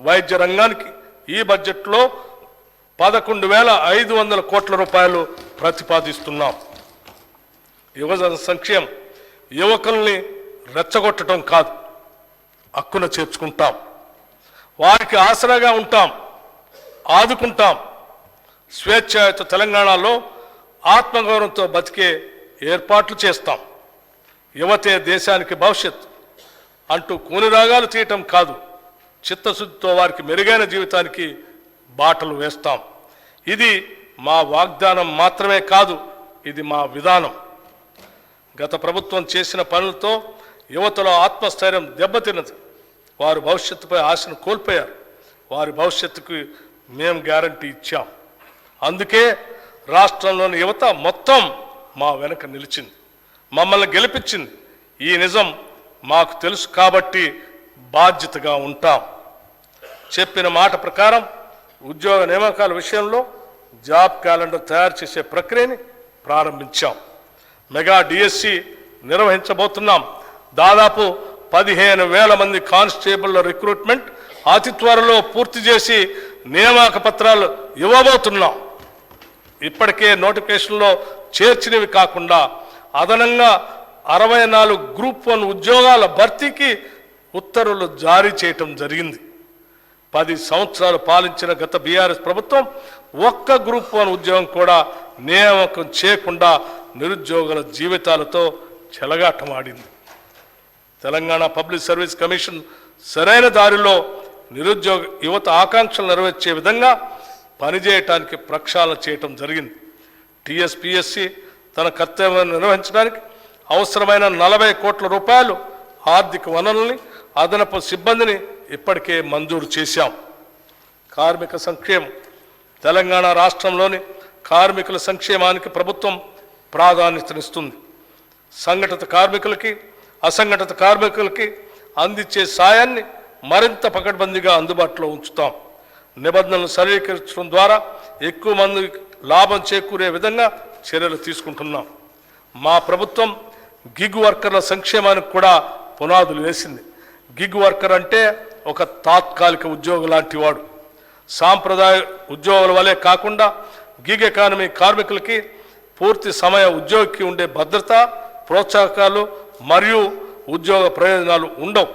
వైద్య రంగానికి ఈ బడ్జెట్లో 11,500 కోట్ల రూపాయలు ప్రతిపాదిస్తున్నాం. యువజన సంక్షేమం యువకుల్ని రెచ్చగొట్టడం కాదు, హక్కున చేర్చుకుంటాం. వారికి ఆసరాగా ఉంటాం, ఆదుకుంటాం. స్వేచ్ఛాయుత తెలంగాణలో ఆత్మగౌరవంతో బతికే ఏర్పాట్లు చేస్తాం. యువతే దేశానికి భవిష్యత్ అంటూ కూనిరాగాలు తీయటం కాదు, చిత్తశుద్ధితో వారికి మెరుగైన జీవితానికి బాటలు వేస్తాం. ఇది మా వాగ్దానం మాత్రమే కాదు, ఇది మా విధానం. గత ప్రభుత్వం చేసిన పనులతో యువతలో ఆత్మస్థైర్యం దెబ్బతిన్నది. వారు భవిష్యత్తుపై ఆశను కోల్పోయారు. వారి భవిష్యత్తుకు మేము గ్యారంటీ ఇచ్చాం. అందుకే రాష్ట్రంలోని యువత మొత్తం మా వెనక నిలిచింది, మమ్మల్ని గెలిపించింది. ఈ నిజం మాకు తెలుసు కాబట్టి బాధ్యతగా ఉంటాం. చెప్పిన మాట ప్రకారం ఉద్యోగ నియామకాల విషయంలో జాబ్ క్యాలెండర్ తయారు చేసే ప్రక్రియని ప్రారంభించాం. మెగా డిఎస్సి నిర్వహించబోతున్నాం. దాదాపు 15,000 మంది కానిస్టేబుల్ల రిక్రూట్మెంట్ అతి త్వరలో పూర్తి చేసి నియామక పత్రాలు ఇవ్వబోతున్నాం. ఇప్పటికే నోటిఫికేషన్లో చేర్చినవి కాకుండా అదనంగా 64 గ్రూప్ 1 ఉద్యోగాల భర్తీకి ఉత్తర్వులు జారీ చేయటం జరిగింది. 10 సంవత్సరాలు పాలించిన గత బీఆర్ఎస్ ప్రభుత్వం ఒక్క గ్రూప్ 1 ఉద్యోగం కూడా నియామకం చేయకుండా నిరుద్యోగుల జీవితాలతో చెలగాటమాడింది. తెలంగాణ పబ్లిక్ సర్వీస్ కమిషన్ సరైన దారిలో నిరుద్యోగ యువత ఆకాంక్షలు నెరవేర్చే విధంగా పనిచేయటానికి ప్రక్షాళన చేయటం జరిగింది. టీఎస్పీఎస్సి తన కర్తవ్యాన్ని నిర్వహించడానికి అవసరమైన 40 కోట్ల రూపాయలు ఆర్థిక వనరుల్ని అదనపు సిబ్బందిని ఇప్పటికే మంజూరు చేశాం. కార్మిక సంక్షేమం. తెలంగాణ రాష్ట్రంలోని కార్మికుల సంక్షేమానికి ప్రభుత్వం ప్రాధాన్యతనిస్తుంది. సంఘటిత కార్మికులకి అసంఘటిత కార్మికులకి అందించే సాయాన్ని మరింత పకడ్బందీగా అందుబాటులో ఉంచుతాం. నిబంధనలు సరళీకరించడం ద్వారా ఎక్కువ మంది లాభం చేకూరే విధంగా చర్యలు తీసుకుంటున్నాం. మా ప్రభుత్వం గిగ్ వర్కర్ల సంక్షేమానికి కూడా పునాదులు వేసింది. గిగ్ వర్కర్ అంటే ఒక తాత్కాలిక ఉద్యోగం లాంటి వాడు. సాంప్రదాయ ఉద్యోగుల వలె కాకుండా గిగ్ ఎకానమీ కార్మికులకి పూర్తి సమయ ఉద్యోగికి ఉండే భద్రత, ప్రోత్సాహకాలు మరియు ఉద్యోగ ప్రయోజనాలు ఉండవు.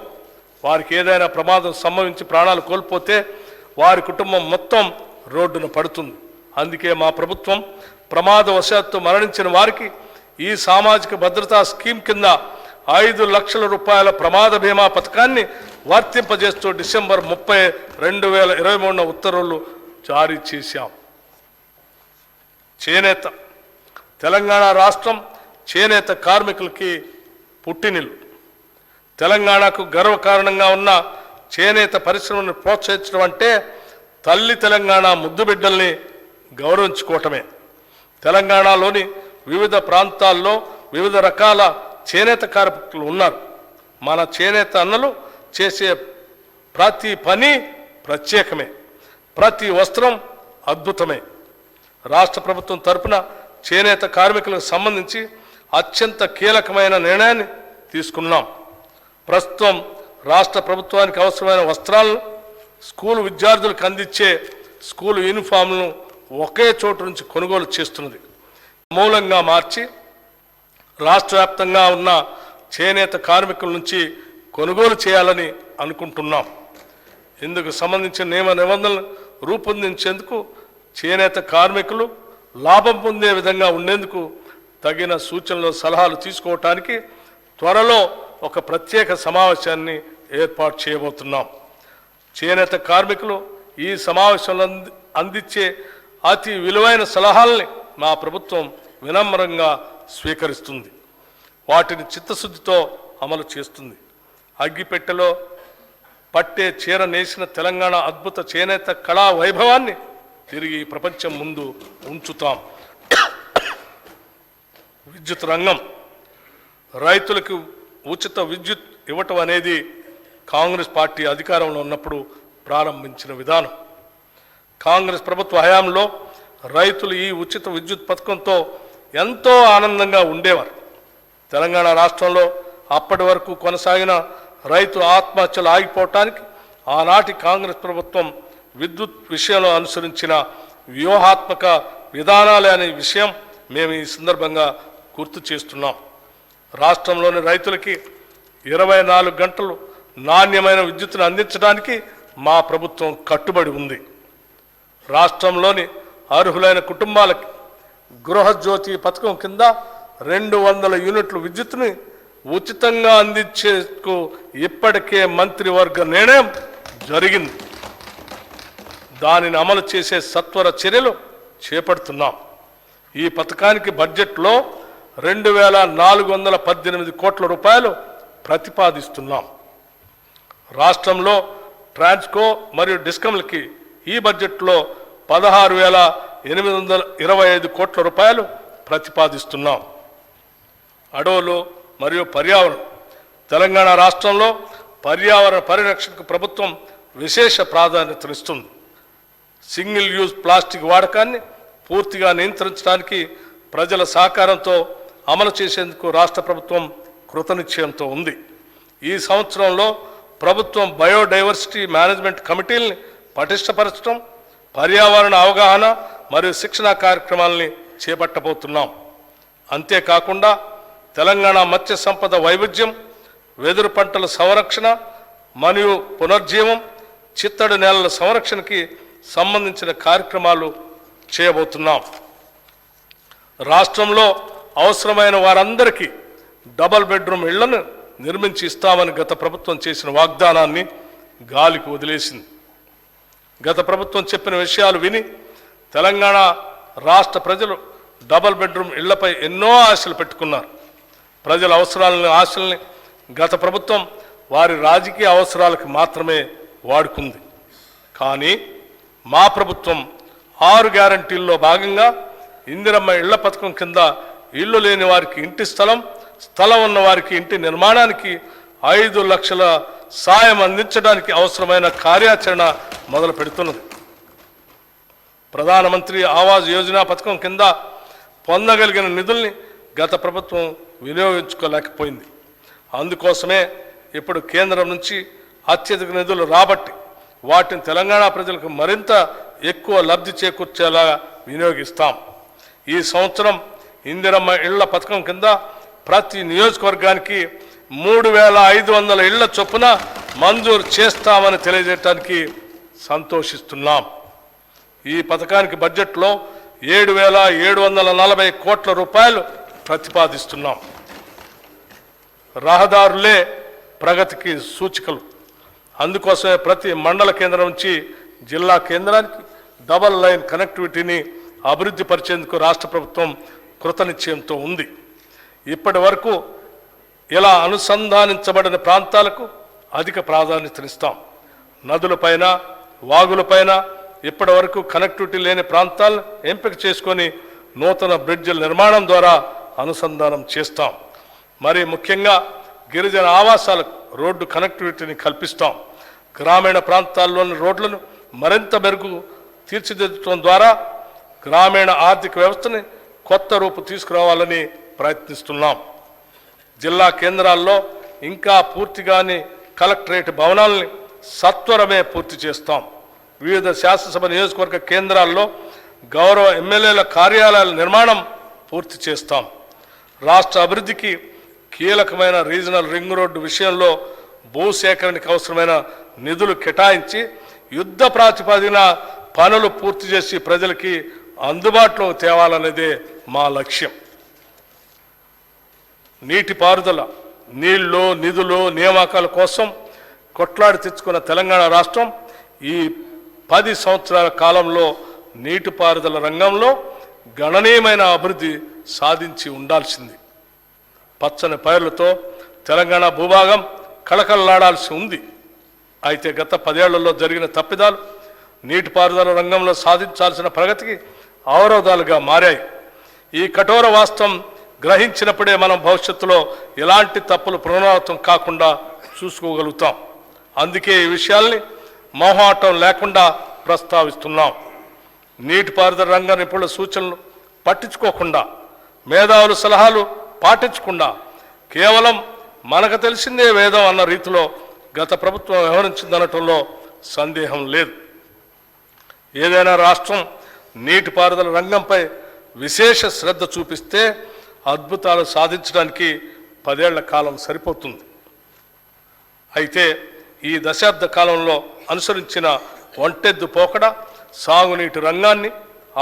వారికి ఏదైనా ప్రమాదం సంభవించి ప్రాణాలు కోల్పోతే వారి కుటుంబం మొత్తం రోడ్డున పడుతుంది. అందుకే మా ప్రభుత్వం ప్రమాదవశాత్తు మరణించిన వారికి ఈ సామాజిక భద్రతా స్కీమ్ కింద 5 లక్షల రూపాయల ప్రమాద బీమా పథకాన్ని వర్తింపజేస్తూ డిసెంబర్ 30, 2023 ఉత్తర్వులు జారీ చేశాం. చేనేత. తెలంగాణ రాష్ట్రం చేనేత కార్మికులకి పుట్టినిల్లు. తెలంగాణకు గర్వకారణంగా ఉన్న చేనేత పరిశ్రమను ప్రోత్సహించడం అంటే తల్లి తెలంగాణ ముద్దు బిడ్డల్ని గౌరవించుకోవటమే. తెలంగాణలోని వివిధ ప్రాంతాల్లో వివిధ రకాల చేనేత కార్మికులు ఉన్నారు. మన చేనేత అన్నలు చేసే ప్రతి పని ప్రత్యేకమే, ప్రతి వస్త్రం అద్భుతమే. రాష్ట్ర ప్రభుత్వం తరపున చేనేత కార్మికులకు సంబంధించి అత్యంత కీలకమైన నిర్ణయాన్ని తీసుకున్నాం. ప్రస్తుతం రాష్ట్ర ప్రభుత్వానికి అవసరమైన వస్త్రాలను స్కూలు విద్యార్థులకు అందించే స్కూలు యూనిఫామ్లను ఒకే చోటు నుంచి కొనుగోలు చేస్తున్నది. మూలంగా మార్చి రాష్ట్ర వ్యాప్తంగా ఉన్న చేనేత కార్మికుల నుంచి కొనుగోలు చేయాలని అనుకుంటున్నాం. ఇందుకు సంబంధించిన నియమ నిబంధనలు రూపొందించేందుకు చేనేత కార్మికులు లాభం పొందే విధంగా ఉండేందుకు తగిన సూచనలు సలహాలు తీసుకోవటానికి త్వరలో ఒక ప్రత్యేక సమావేశాన్ని ఏర్పాటు చేయబోతున్నాం. చేనేత కార్మికులు ఈ సమావేశంలో అందించే అతి విలువైన సలహాలని మా ప్రభుత్వం వినమ్రంగా స్వీకరిస్తుంది. వాటిని చిత్తశుద్ధితో అమలు చేస్తుంది. అగ్గిపెట్టెలో పట్టే చీర నేసిన తెలంగాణ అద్భుత చేనేత కళా వైభవాన్ని తిరిగి ప్రపంచం ముందు ఉంచుతాం. విద్యుత్ రంగం. రైతులకు ఉచిత విద్యుత్ ఇవ్వటం అనేది కాంగ్రెస్ పార్టీ అధికారంలో ఉన్నప్పుడు ప్రారంభించిన విధానం. కాంగ్రెస్ ప్రభుత్వ హయాంలో రైతులు ఈ ఉచిత విద్యుత్ పథకంతో ఎంతో ఆనందంగా ఉండేవారు. తెలంగాణ రాష్ట్రంలో అప్పటి వరకు కొనసాగిన రైతు ఆత్మహత్యలు ఆగిపోవటానికి ఆనాటి కాంగ్రెస్ ప్రభుత్వం విద్యుత్ విషయంలో అనుసరించిన వ్యూహాత్మక విధానాలే అనే విషయం మేము ఈ సందర్భంగా గుర్తు చేస్తున్నాం. రాష్ట్రంలోని రైతులకి 24 గంటలు నాణ్యమైన విద్యుత్తును అందించడానికి మా ప్రభుత్వం కట్టుబడి ఉంది. రాష్ట్రంలోని అర్హులైన కుటుంబాలకి గృహజ్యోతి పథకం కింద 200 యూనిట్ల విద్యుత్తుని ఉచితంగా అందించేందుకు ఇప్పటికే మంత్రివర్గ నిర్ణయం జరిగింది. దానిని అమలు చేసే సత్వర చర్యలు చేపడుతున్నాం. ఈ పథకానికి బడ్జెట్లో 2,418 కోట్ల రూపాయలు ప్రతిపాదిస్తున్నాం. రాష్ట్రంలో ట్రాన్స్కో మరియు డిస్కమ్లకి ఈ బడ్జెట్లో 16,825 కోట్ల రూపాయలు ప్రతిపాదిస్తున్నాం. అడవులు మరియు పర్యావరణం. తెలంగాణ రాష్ట్రంలో పర్యావరణ పరిరక్షణకు ప్రభుత్వం విశేష ప్రాధాన్యతనిస్తుంది. సింగిల్ యూజ్ ప్లాస్టిక్ వాడకాన్ని పూర్తిగా నియంత్రించడానికి ప్రజల సహకారంతో అమలు చేసేందుకు రాష్ట్ర ప్రభుత్వం కృతనిశ్చయంతో ఉంది. ఈ సంవత్సరంలో ప్రభుత్వం బయోడైవర్సిటీ మేనేజ్మెంట్ కమిటీల్ని పటిష్టపరచడం, పర్యావరణ అవగాహన మరియు శిక్షణా కార్యక్రమాలని చేపట్టబోతున్నాం. అంతేకాకుండా తెలంగాణ మత్స్య సంపద వైవిధ్యం, వెదురు పంటల సంరక్షణ మరియు పునర్జీవం, చిత్తడి నేలల సంరక్షణకి సంబంధించిన కార్యక్రమాలు చేయబోతున్నాం. రాష్ట్రంలో అవసరమైన వారందరికీ డబల్ బెడ్రూమ్ ఇళ్లను నిర్మించి ఇస్తామని గత ప్రభుత్వం చేసిన వాగ్దానాన్ని గాలికి వదిలేసింది. గత ప్రభుత్వం చెప్పిన విషయాలు విని తెలంగాణ రాష్ట్ర ప్రజలు డబల్ బెడ్రూమ్ ఇళ్లపై ఎన్నో ఆశలు పెట్టుకున్నారు. ప్రజల అవసరాలని, ఆశల్ని గత ప్రభుత్వం వారి రాజకీయ అవసరాలకు మాత్రమే వాడుకుంది. కానీ మా ప్రభుత్వం 6 గ్యారంటీల్లో భాగంగా ఇందిరమ్మ ఇళ్ల పథకం కింద ఇల్లు లేని వారికి ఇంటి స్థలం, స్థలం ఉన్న వారికి ఇంటి నిర్మాణానికి 5 లక్షల సాయం అందించడానికి అవసరమైన కార్యాచరణ మొదలు పెడుతున్నది. ప్రధానమంత్రి ఆవాస్ యోజన పథకం కింద పొందగలిగిన నిధుల్ని గత ప్రభుత్వం వినియోగించుకోలేకపోయింది. అందుకోసమే ఇప్పుడు కేంద్రం నుంచి అత్యధిక నిధులు రాబట్టి వాటిని తెలంగాణ ప్రజలకు మరింత ఎక్కువ లబ్ధి చేకూర్చేలా వినియోగిస్తాం. ఈ సంవత్సరం ఇందిరమ్మ ఇళ్ల పథకం కింద ప్రతి నియోజకవర్గానికి 3500 ఇళ్ల చొప్పున మంజూరు చేస్తామని తెలియజేయడానికి సంతోషిస్తున్నాం. ఈ పథకానికి బడ్జెట్లో 7,740 కోట్ల రూపాయలు ప్రతిపాదిస్తున్నాం. రహదారులే ప్రగతికి సూచికలు. అందుకోసమే ప్రతి మండల కేంద్రం నుంచి జిల్లా కేంద్రానికి డబల్ లైన్ కనెక్టివిటీని అభివృద్ధి పరిచేందుకు రాష్ట్ర ప్రభుత్వం కృతనిశ్చయంతో ఉంది. ఇప్పటి వరకు ఇలా అనుసంధానించబడిన ప్రాంతాలకు అధిక ప్రాధాన్యతనిస్తాం. నదులపైన, వాగులపైన ఇప్పటి వరకు కనెక్టివిటీ లేని ప్రాంతాలను ఎంపిక చేసుకొని నూతన బ్రిడ్జిల నిర్మాణం ద్వారా అనుసంధానం చేస్తాం. మరి ముఖ్యంగా గిరిజన ఆవాసాలకు రోడ్డు కనెక్టివిటీని కల్పిస్తాం. గ్రామీణ ప్రాంతాల్లోని రోడ్లను మరింత మెరుగు తీర్చిదిద్దడం ద్వారా గ్రామీణ ఆర్థిక వ్యవస్థని కొత్త రూపు తీసుకురావాలని ప్రయత్నిస్తున్నాం. జిల్లా కేంద్రాల్లో ఇంకా పూర్తిగాని కలెక్టరేట్ భవనాలని సత్వరమే పూర్తి చేస్తాం. వివిధ శాసనసభ నియోజకవర్గ కేంద్రాల్లో గౌరవ ఎమ్మెల్యేల కార్యాలయాల నిర్మాణం పూర్తి చేస్తాం. రాష్ట్ర అభివృద్ధికి కీలకమైన రీజనల్ రింగ్ రోడ్డు విషయంలో భూసేకరణకు అవసరమైన నిధులు కేటాయించి యుద్ధ ప్రాతిపదికన పనులు పూర్తి చేసి ప్రజలకి అందుబాటులో తేవాలనేదే మా లక్ష్యం. నీటిపారుదల, నీళ్లు, నిధులు, నియామకాల కోసం కొట్లాడి తెచ్చుకున్న తెలంగాణ రాష్ట్రం ఈ 10 సంవత్సరాల కాలంలో నీటిపారుదల రంగంలో గణనీయమైన అభివృద్ధి సాధించి ఉండాల్సింది. పచ్చని పైర్లతో తెలంగాణ భూభాగం కళకళలాడాల్సి ఉంది. అయితే గత 10 ఏళ్లలో జరిగిన తప్పిదాలు నీటిపారుదల రంగంలో సాధించాల్సిన ప్రగతికి అవరోధాలుగా మారాయి. ఈ కఠోర వాస్తవం గ్రహించినప్పుడే మనం భవిష్యత్తులో ఎలాంటి తప్పులు పునరావృతం కాకుండా చూసుకోగలుగుతాం. అందుకే ఈ విషయాల్ని మొహమాటం లేకుండా ప్రస్తావిస్తున్నాం. నీటిపారుదల రంగ నిపుణుల సూచనలు పట్టించుకోకుండా, మేధావుల సలహాలు పాటించకుండా కేవలం మనకు తెలిసిందే వేదం అన్న రీతిలో గత ప్రభుత్వం వ్యవహరించిందనటంలో సందేహం లేదు. ఏదైనా రాష్ట్రం నీటిపారుదల రంగంపై విశేష శ్రద్ధ చూపిస్తే అద్భుతాలు సాధించడానికి 10 ఏళ్ల కాలం సరిపోతుంది. అయితే ఈ దశాబ్ద కాలంలో అనుసరించిన ఒంటెద్దు పోకడ సాగునీటి రంగాన్ని,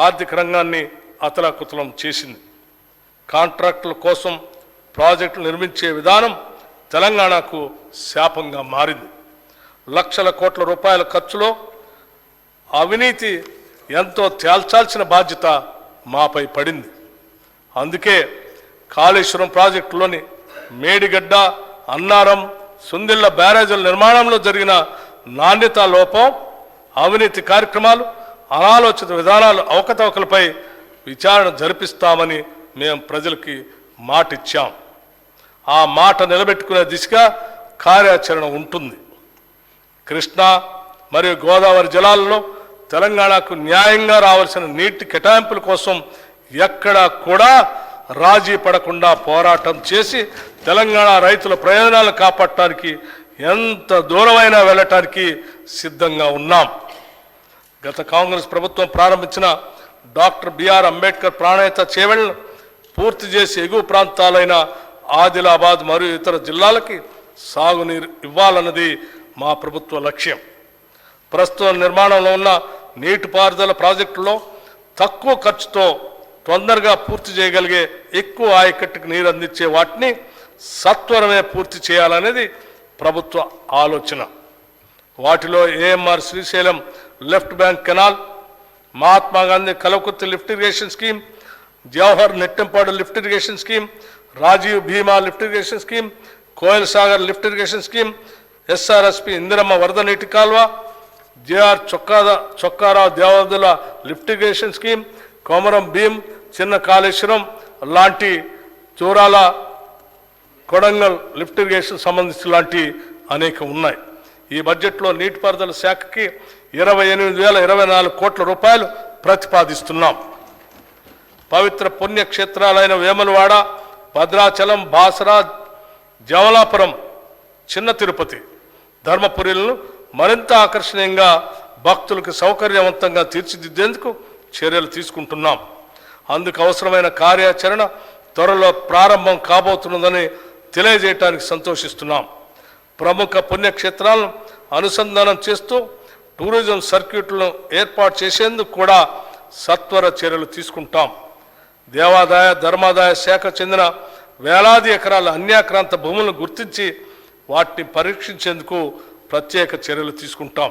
ఆర్థిక రంగాన్ని అతలాకుతలం చేసింది. కాంట్రాక్టుల కోసం ప్రాజెక్టులు నిర్మించే విధానం తెలంగాణకు శాపంగా మారింది. లక్షల కోట్ల రూపాయల ఖర్చులో అవినీతి ఎంతో తేల్చాల్సిన బాధ్యత మాపై పడింది. అందుకే కాళేశ్వరం ప్రాజెక్టులోని మేడిగడ్డ, అన్నారం, సుందిళ్ల బ్యారేజీల నిర్మాణంలో జరిగిన నాణ్యతా లోపం, అవినీతి కార్యక్రమాలు, అనాలోచిత విధానాలు, అవకతవకలపై విచారణ జరిపిస్తామని మేము ప్రజలకి మాటిచ్చాం. ఆ మాట నిలబెట్టుకునే దిశగా కార్యాచరణ ఉంటుంది. కృష్ణా మరియు గోదావరి జలాల్లో తెలంగాణకు న్యాయంగా రావాల్సిన నీటి కేటాయింపుల కోసం ఎక్కడా కూడా రాజీ పడకుండా పోరాటం చేసి తెలంగాణ రైతుల ప్రయోజనాలను కాపాడటానికి ఎంత దూరమైనా వెళ్ళటానికి సిద్ధంగా ఉన్నాం. గత కాంగ్రెస్ ప్రభుత్వం ప్రారంభించిన డాక్టర్ బిఆర్ అంబేద్కర్ ప్రాణహిత చేవెళ్లను పూర్తి చేసి ఎగువ ప్రాంతాలైన ఆదిలాబాద్ మరియు ఇతర జిల్లాలకి సాగునీరు ఇవ్వాలన్నది మా ప్రభుత్వ లక్ష్యం. ప్రస్తుతం నిర్మాణంలో ఉన్న నీటిపారుదల ప్రాజెక్టులో తక్కువ ఖర్చుతో తొందరగా పూర్తి చేయగలిగే ఎక్కువ ఆయకట్టుకు నీరు అందించే వాటిని సత్వరమే పూర్తి చేయాలనేది ప్రభుత్వ ఆలోచన. వాటిలో AMR Srisailam left bank canal, Mahatma Gandhi Kalwakurthy lift irrigation scheme, Jawahar Nettempadu lift irrigation scheme, Rajiv Bhima lift irrigation scheme, Koil Sagar lift irrigation scheme, SRSP Indiramma వరద నీటి కాల్వ, JR Chokka Rao Devadula lift irrigation scheme, Komaram Bheem, చిన్న కాళేశ్వరం లాంటి చూరాల కొడంగల్ లిఫ్ట్ ఇరిగేషన్ సంబంధించి లాంటి అనేక ఉన్నాయి. ఈ బడ్జెట్లో నీటిపారుదల శాఖకి 28,024 కోట్ల రూపాయలు ప్రతిపాదిస్తున్నాం. పవిత్ర పుణ్యక్షేత్రాలైన వేములవాడ, భద్రాచలం, బాసరా, జమలాపురం, చిన్న తిరుపతి, ధర్మపురిలను మరింత ఆకర్షణీయంగా భక్తులకు సౌకర్యవంతంగా తీర్చిదిద్దేందుకు చర్యలు తీసుకుంటున్నాం. అందుకు అవసరమైన కార్యాచరణ త్వరలో ప్రారంభం కాబోతున్నదని తెలియజేయడానికి సంతోషిస్తున్నాం. ప్రముఖ పుణ్యక్షేత్రాలను అనుసంధానం చేస్తూ టూరిజం సర్క్యూట్లను ఏర్పాటు చేసేందుకు కూడా సత్వర చర్యలు తీసుకుంటాం. దేవాదాయ ధర్మాదాయ శాఖ చెందిన వేలాది ఎకరాల అన్యాక్రాంత భూములను గుర్తించి వాటిని పరీక్షించేందుకు ప్రత్యేక చర్యలు తీసుకుంటాం.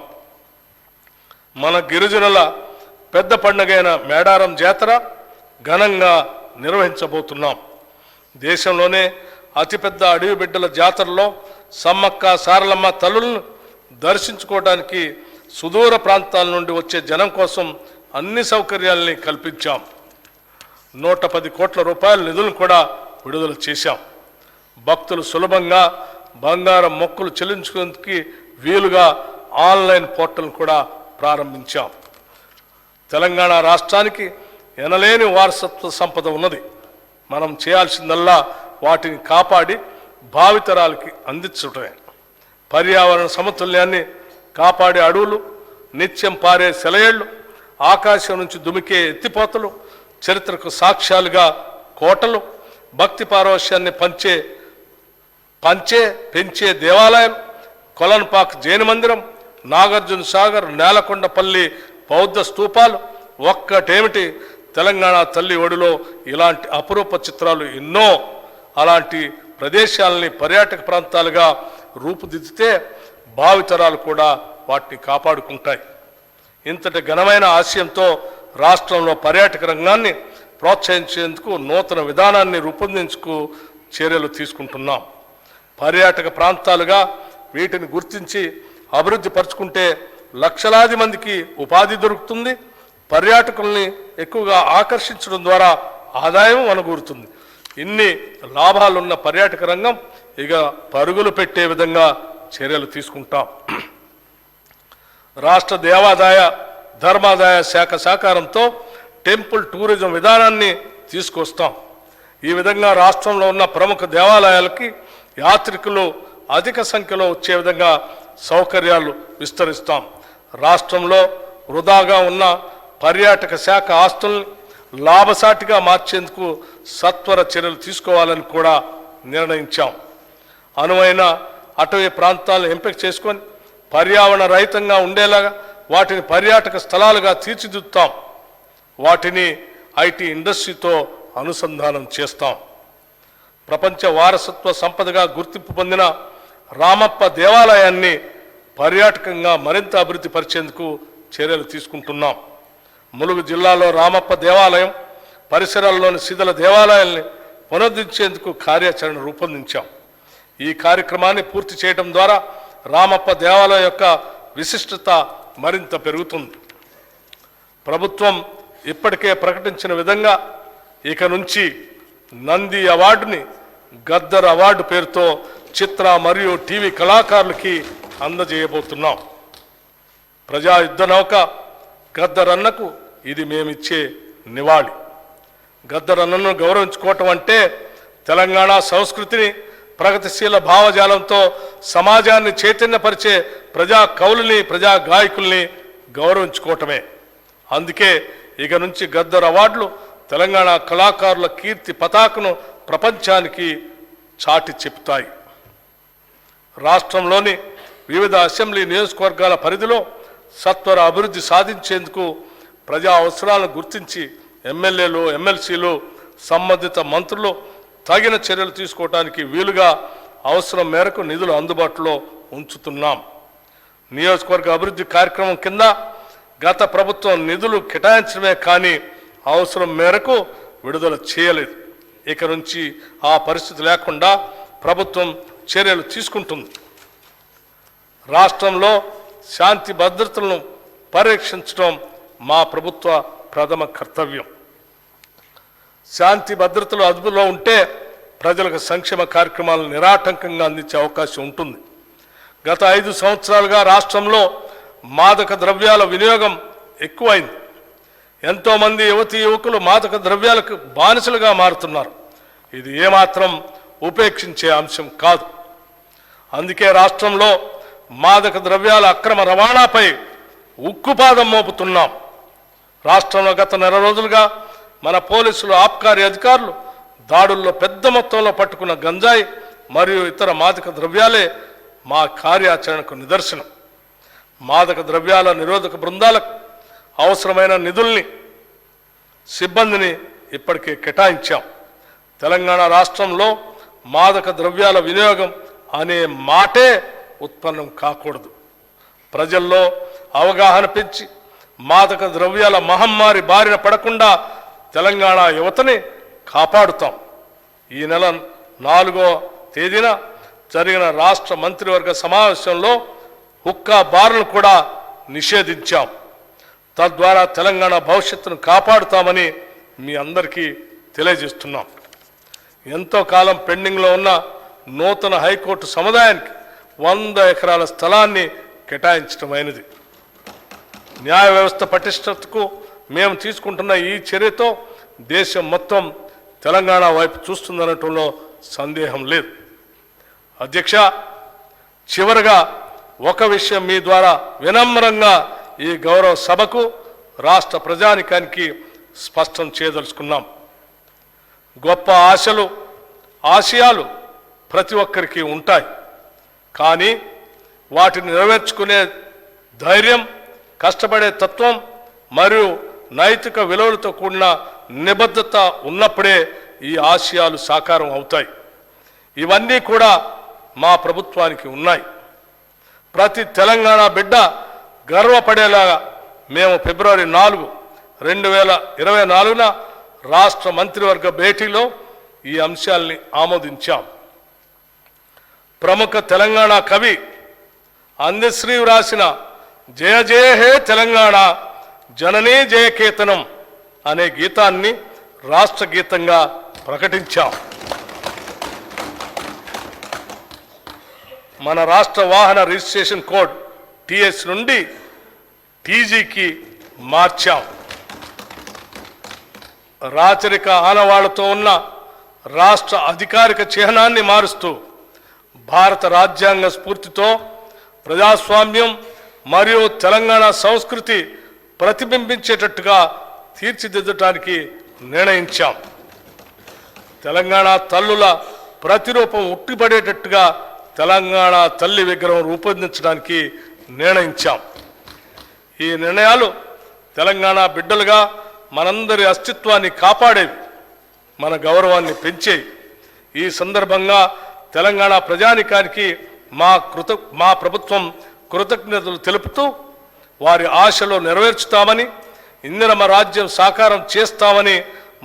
మన గిరిజనుల పెద్ద పండుగైన మేడారం జాతర ఘనంగా నిర్వహించబోతున్నాం. దేశంలోనే అతిపెద్ద అడవి బిడ్డల జాతరలో సమ్మక్క సారలమ్మ తల్లులను దర్శించుకోవడానికి సుదూర ప్రాంతాల నుండి వచ్చే జనం కోసం అన్ని సౌకర్యాలని కల్పించాం. 110 కోట్ల రూపాయల నిధులను కూడా విడుదల చేశాం. భక్తులు సులభంగా బంగారం మొక్కులు చెల్లించుకునేందుకు వీలుగా ఆన్లైన్ పోర్టల్ కూడా ప్రారంభించాం. తెలంగాణ రాష్ట్రానికి ఎనలేని వారసత్వ సంపద ఉన్నది. మనం చేయాల్సిందల్లా వాటిని కాపాడి భావితరాలకి అందించటమే. పర్యావరణ సమతుల్యాన్ని కాపాడే అడవులు, నిత్యం పారే సెలయేళ్లు, ఆకాశం నుంచి దుమికే ఎత్తిపోతలు, చరిత్రకు సాక్ష్యాలుగా కోటలు, భక్తి పారవశ్యాన్ని పెంచే దేవాలయం, కొలన్పాక్ జైన మందిరం, నాగార్జున సాగర్, నేలకొండపల్లి బౌద్ధ స్తూపాలు ఒక్కటేమిటి, తెలంగాణ తల్లి ఒడిలో ఇలాంటి అపురూప చిత్రాలు ఎన్నో. అలాంటి ప్రదేశాలని పర్యాటక ప్రాంతాలుగా రూపుదిద్దితే భావితరాలు కూడా వాటిని కాపాడుకుంటాయి. ఇంతటి ఘనమైన ఆశయంతో రాష్ట్రంలో పర్యాటక రంగాన్ని ప్రోత్సహించేందుకు నూతన విధానాన్ని రూపొందించుకు చర్యలు తీసుకుంటున్నాం. పర్యాటక ప్రాంతాలుగా వీటిని గుర్తించి అభివృద్ధి పరుచుకుంటే లక్షలాది మందికి ఉపాధి దొరుకుతుంది. పర్యాటకుల్ని ఎక్కువగా ఆకర్షించడం ద్వారా ఆదాయం వనగూరుతుంది. ఇన్ని లాభాలున్న పర్యాటక రంగం ఇక పరుగులు పెట్టే విధంగా చర్యలు తీసుకుంటాం. రాష్ట్ర దేవాదాయ ధర్మాదాయ శాఖ సహకారంతో టెంపుల్ టూరిజం విధానాన్ని తీసుకొస్తాం. ఈ విధంగా రాష్ట్రంలో ఉన్న ప్రముఖ దేవాలయాలకి యాత్రికులు అధిక సంఖ్యలో వచ్చే విధంగా సౌకర్యాలు విస్తరిస్తాం. రాష్ట్రంలో వృధాగా ఉన్న పర్యాటక శాఖ ఆస్తుల్ని లాభసాటిగా మార్చేందుకు సత్వర చర్యలు తీసుకోవాలని కూడా నిర్ణయించాం. అనువైన అటవీ ప్రాంతాలను ఎంపిక చేసుకొని పర్యావరణ రహితంగా ఉండేలాగా వాటిని పర్యాటక స్థలాలుగా తీర్చిదిద్దుతాం. వాటిని ఐటీ ఇండస్ట్రీతో అనుసంధానం చేస్తాం. ప్రపంచ వారసత్వ సంపదగా గుర్తింపు పొందిన రామప్ప దేవాలయాన్ని పర్యాటకంగా మరింత అభివృద్ధి పరిచేందుకు చర్యలు తీసుకుంటున్నాం. ములుగు జిల్లాలో రామప్ప దేవాలయం పరిసరాల్లోని శిథిల దేవాలయాల్ని పునరుద్ధరించేందుకు కార్యాచరణ రూపొందించాం. ఈ కార్యక్రమాన్ని పూర్తి చేయడం ద్వారా రామప్ప దేవాలయం యొక్క విశిష్టత మరింత పెరుగుతుంది. ప్రభుత్వం ఇప్పటికే ప్రకటించిన విధంగా ఇక నుంచి నంది అవార్డుని గద్దర్ అవార్డు పేరుతో చిత్ర మరియు టీవీ కళాకారులకి అందజేయబోతున్నాం. ప్రజా యుద్ధ నౌక గద్దరన్నకు ఇది మేమిచ్చే నివాళి. గద్దరన్నను గౌరవించుకోవటం అంటే తెలంగాణ సంస్కృతిని, ప్రగతిశీల భావజాలంతో సమాజాన్ని చైతన్యపరిచే ప్రజా కవుల్ని, ప్రజా గాయకుల్ని గౌరవించుకోవటమే. అందుకే ఇక నుంచి గద్దర్ అవార్డులు తెలంగాణ కళాకారుల కీర్తి పతాకను ప్రపంచానికి చాటి చెప్తాయి. రాష్ట్రంలోని వివిధ అసెంబ్లీ నియోజకవర్గాల పరిధిలో సత్వర అభివృద్ధి సాధించేందుకు ప్రజా అవసరాలను గుర్తించి ఎమ్మెల్యేలు, ఎమ్మెల్సీలు, సంబంధిత మంత్రులు తగిన చర్యలు తీసుకోవడానికి వీలుగా అవసరం మేరకు నిధులు అందుబాటులో ఉంచుతున్నాం. నియోజకవర్గ అభివృద్ధి కార్యక్రమం కింద గత ప్రభుత్వం నిధులు కేటాయించడమే కానీ అవసరం మేరకు విడుదల చేయలేదు. ఇక నుంచి ఆ పరిస్థితి లేకుండా ప్రభుత్వం చర్యలు తీసుకుంటుంది. రాష్ట్రంలో శాంతి భద్రతలను పరిరక్షించడం మా ప్రభుత్వ ప్రథమ కర్తవ్యం. శాంతి భద్రతలు అదుపులో ఉంటే ప్రజలకు సంక్షేమ కార్యక్రమాలను నిరాటంకంగా అందించే అవకాశం ఉంటుంది. గత 5 సంవత్సరాలుగా రాష్ట్రంలో మాదక ద్రవ్యాల వినియోగం ఎక్కువైంది. ఎంతోమంది యువతీ యువకులు మాదక ద్రవ్యాలకు బానిసలుగా మారుతున్నారు. ఇది ఏమాత్రం ఉపేక్షించే అంశం కాదు. అందుకే రాష్ట్రంలో మాదక ద్రవ్యాల అక్రమ రవాణాపై ఉక్కుపాదం మోపుతున్నాం. రాష్ట్రంలో గత నెల రోజులుగా మన పోలీసులు, ఆబ్కారీ అధికారులు దాడుల్లో పెద్ద మొత్తంలో పట్టుకున్న గంజాయి మరియు ఇతర మాదక ద్రవ్యాలే మా కార్యాచరణకు నిదర్శనం. మాదక ద్రవ్యాల నిరోధక బృందాలకు అవసరమైన నిధుల్ని, సిబ్బందిని ఇప్పటికే కేటాయించాం. తెలంగాణ రాష్ట్రంలో మాదక ద్రవ్యాల వినియోగం అనే మాటే ఉత్పన్నం కాకూడదు. ప్రజల్లో అవగాహన పెంచి మాదక ద్రవ్యాల మహమ్మారి బారిన పడకుండా తెలంగాణ యువతని కాపాడుతాం. ఈ నెల 4వ తేదీన జరిగిన రాష్ట్ర మంత్రివర్గ సమావేశంలో హుక్కా బార్లను కూడా నిషేధించాం. తద్వారా తెలంగాణ భవిష్యత్తును కాపాడుతామని మీ అందరికీ తెలియజేస్తున్నాం. ఎంతో కాలం పెండింగ్లో ఉన్న నూతన హైకోర్టు సముదాయానికి 100 ఎకరాల స్థలాన్ని కేటాయించడమైనది. న్యాయ వ్యవస్థ పటిష్టతకు మేము తీసుకుంటున్న ఈ చర్యతో దేశం మొత్తం తెలంగాణ వైపు చూస్తుందనటంలో సందేహం లేదు. అధ్యక్ష, చివరగా ఒక విషయం మీ ద్వారా వినమ్రంగా ఈ గౌరవ సభకు, రాష్ట్ర ప్రజానికానికి స్పష్టం చేయదలుచుకున్నాం. గొప్ప ఆశలు, ఆశయాలు ప్రతి ఒక్కరికి ఉంటాయి. కానీ వాటిని నెరవేర్చుకునే ధైర్యం, కష్టపడే తత్వం మరియు నైతిక విలువలతో కూడిన నిబద్ధత ఉన్నప్పుడే ఈ ఆశయాలు సాకారం అవుతాయి. ఇవన్నీ కూడా మా ప్రభుత్వానికి ఉన్నాయి. ప్రతి తెలంగాణ బిడ్డ గర్వపడేలాగా మేము ఫిబ్రవరి 4, 2024న రాష్ట్ర మంత్రివర్గ భేటీలో ఈ అంశాల్ని ఆమోదించాం. ప్రముఖ తెలంగాణ కవి అందశ్రీ వ్రాసిన జయ జయ హే తెలంగాణ జననీ జయకేతనం అనే గీతాన్ని రాష్ట్ర గీతంగా ప్రకటించాం. మన రాష్ట్ర వాహన రిజిస్ట్రేషన్ కోడ్ టిఎస్ నుండి టీజీకి మార్చాం. రాచరిక ఆనవాళ్లతో ఉన్న రాష్ట్ర అధికారిక చిహ్నాన్ని మారుస్తూ భారత రాజ్యాంగ స్ఫూర్తితో ప్రజాస్వామ్యం మరియు తెలంగాణ సంస్కృతి ప్రతిబింబించేటట్టుగా తీర్చిదిద్దడానికి నిర్ణయించాం. తెలంగాణ తల్లుల ప్రతిరూపం ఉట్టిపడేటట్టుగా తెలంగాణ తల్లి విగ్రహం రూపొందించడానికి నిర్ణయించాం. ఈ నిర్ణయాలు తెలంగాణ బిడ్డలుగా మనందరి అస్తిత్వాన్ని కాపాడేవి, మన గౌరవాన్ని పెంచేవి. ఈ సందర్భంగా తెలంగాణ ప్రజానికానికి మా ప్రభుత్వం కృతజ్ఞతలు తెలుపుతూ వారి ఆశలు నెరవేర్చుతామని, ఇందిరమ రాజ్యం సాకారం చేస్తామని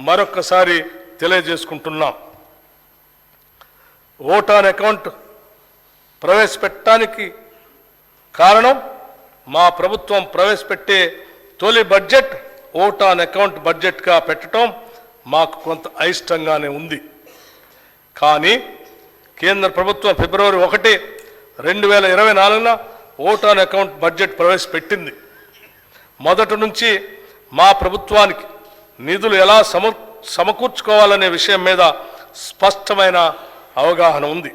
మరొక్కసారి తెలియజేసుకుంటున్నాం. ఓట్ ఆన్ అకౌంట్ ప్రవేశపెట్టడానికి కారణం మా ప్రభుత్వం ప్రవేశపెట్టే తొలి బడ్జెట్ ఓట్ ఆన్ అకౌంట్ బడ్జెట్గా పెట్టడం మాకు కొంత అయిష్టంగానే ఉంది. కానీ కేంద్ర ప్రభుత్వం ఫిబ్రవరి 1, 2024న ఓట్ ఆన్ అకౌంట్ బడ్జెట్ ప్రవేశపెట్టింది. మొదటి నుంచి మా ప్రభుత్వానికి నిధులు ఎలా సమకూర్చుకోవాలనే విషయం మీద స్పష్టమైన అవగాహన ఉంది.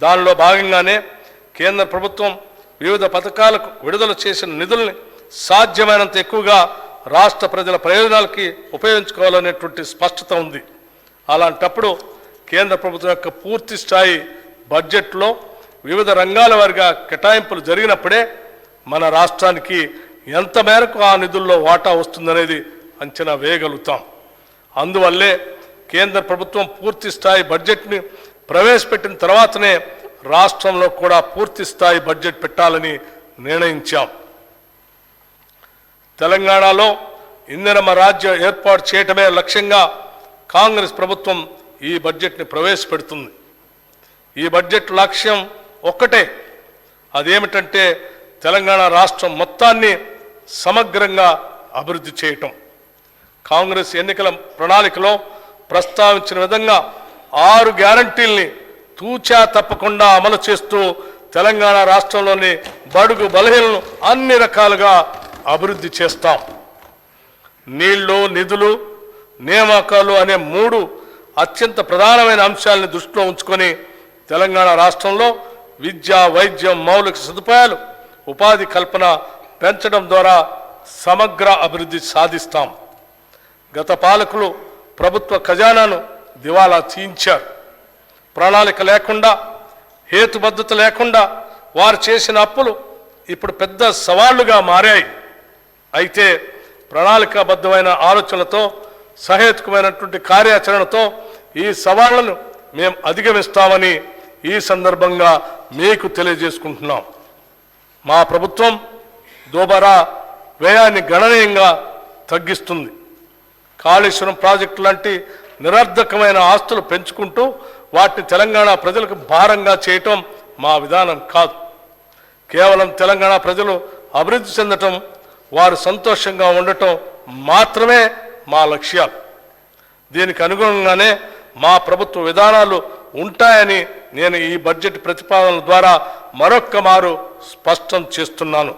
దానిలో భాగంగానే కేంద్ర ప్రభుత్వం వివిధ పథకాలకు విడుదల చేసిన నిధుల్ని సాధ్యమైనంత ఎక్కువగా రాష్ట్ర ప్రజల ప్రయోజనాలకి ఉపయోగించుకోవాలనేటువంటి స్పష్టత ఉంది. అలాంటప్పుడు కేంద్ర ప్రభుత్వం యొక్క పూర్తి స్థాయి బడ్జెట్లో వివిధ రంగాల వారిగా కేటాయింపులు జరిగినప్పుడే మన రాష్ట్రానికి ఎంత మేరకు ఆ నిధుల్లో వాటా వస్తుందనేది అంచనా వేయగలుగుతాం. అందువల్లే కేంద్ర ప్రభుత్వం పూర్తి స్థాయి బడ్జెట్ని ప్రవేశపెట్టిన తర్వాతనే రాష్ట్రంలో కూడా పూర్తి స్థాయి బడ్జెట్ పెట్టాలని నిర్ణయించాం. తెలంగాణలో ఇందిరమ్మ రాజ్యం ఏర్పాటు చేయటమే లక్ష్యంగా కాంగ్రెస్ ప్రభుత్వం ఈ బడ్జెట్ని ప్రవేశపెడుతుంది. ఈ బడ్జెట్ లక్ష్యం ఒక్కటే, అదేమిటంటే తెలంగాణ రాష్ట్రం మొత్తాన్ని సమగ్రంగా అభివృద్ధి చేయటం. కాంగ్రెస్ ఎన్నికల ప్రణాళికలో ప్రస్తావించిన విధంగా 6 గ్యారంటీల్ని తూచా తప్పకుండా అమలు చేస్తూ తెలంగాణ రాష్ట్రంలోని బడుగు బలహీనలను అన్ని రకాలుగా అభివృద్ధి చేస్తాం. నీళ్లు, నిధులు, నియామకాలు అనే 3 అత్యంత ప్రధానమైన అంశాలను దృష్టిలో ఉంచుకొని తెలంగాణ రాష్ట్రంలో విద్య, వైద్యం, మౌలిక సదుపాయాలు, ఉపాధి కల్పన పెంచడం ద్వారా సమగ్ర అభివృద్ధి సాధిస్తాం. గత పాలకులు ప్రభుత్వ ఖజానాను దివాలా తీయించారు. ప్రణాళిక లేకుండా, హేతుబద్ధత లేకుండా వారు చేసిన అప్పులు ఇప్పుడు పెద్ద సవాళ్లుగా మారాయి. అయితే ప్రణాళికాబద్ధమైన ఆలోచనలతో, సహేతుకమైనటువంటి కార్యాచరణతో ఈ సవాళ్లను మేము అధిగమిస్తామని ఈ సందర్భంగా మీకు తెలియజేసుకుంటున్నాం. మా ప్రభుత్వం దోబరా వ్యయాన్ని గణనీయంగా తగ్గిస్తుంది. కాళేశ్వరం ప్రాజెక్టు లాంటి నిరర్ధకమైన ఆస్తులు పెంచుకుంటూ వాటిని తెలంగాణ ప్రజలకు భారంగా చేయటం మా విధానం కాదు. కేవలం తెలంగాణ ప్రజలు అభివృద్ధి చెందటం, వారు సంతోషంగా ఉండటం మాత్రమే మా లక్ష్యాలు. దీనికి అనుగుణంగానే మా ప్రభుత్వ విధానాలు ఉంటాయని నేను ఈ బడ్జెట్ ప్రతిపాదనల ద్వారా మరొక్క మారు స్పష్టం చేస్తున్నాను.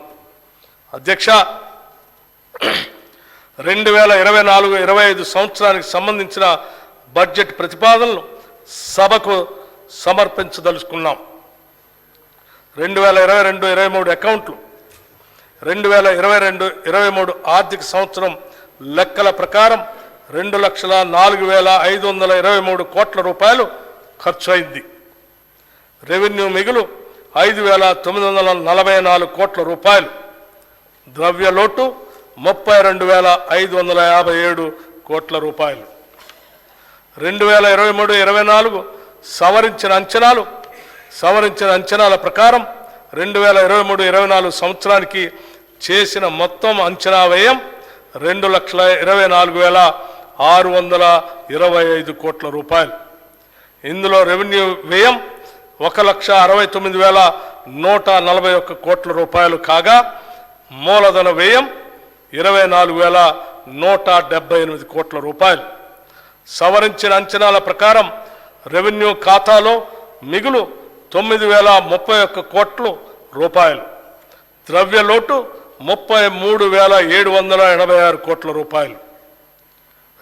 అధ్యక్ష, 2024-25 సంవత్సరానికి సంబంధించిన బడ్జెట్ ప్రతిపాదనలు సభకు సమర్పించదలుచుకున్నాం. 2022-23 అకౌంట్లు 2022-23 ఆర్థిక సంవత్సరం లెక్కల ప్రకారం 2,04,523 కోట్ల రూపాయలు ఖర్చు అయింది. రెవెన్యూ మిగులు 5,944 కోట్ల రూపాయలు. ద్రవ్య లోటు 32,557 కోట్ల రూపాయలు. 2023-24 సవరించిన అంచనాల ప్రకారం 2023-24 సంవత్సరానికి చేసిన మొత్తం అంచనా వ్యయం 2,24,625 కోట్ల రూపాయలు. ఇందులో రెవెన్యూ వ్యయం 1,69,141 కోట్ల రూపాయలు కాగా మూలధన వ్యయం 24,178 కోట్ల రూపాయలు. సవరించిన అంచనాల ప్రకారం రెవెన్యూ ఖాతాలో మిగులు 9,031 కోట్ల రూపాయలు. ద్రవ్య లోటు 33,786 కోట్ల రూపాయలు.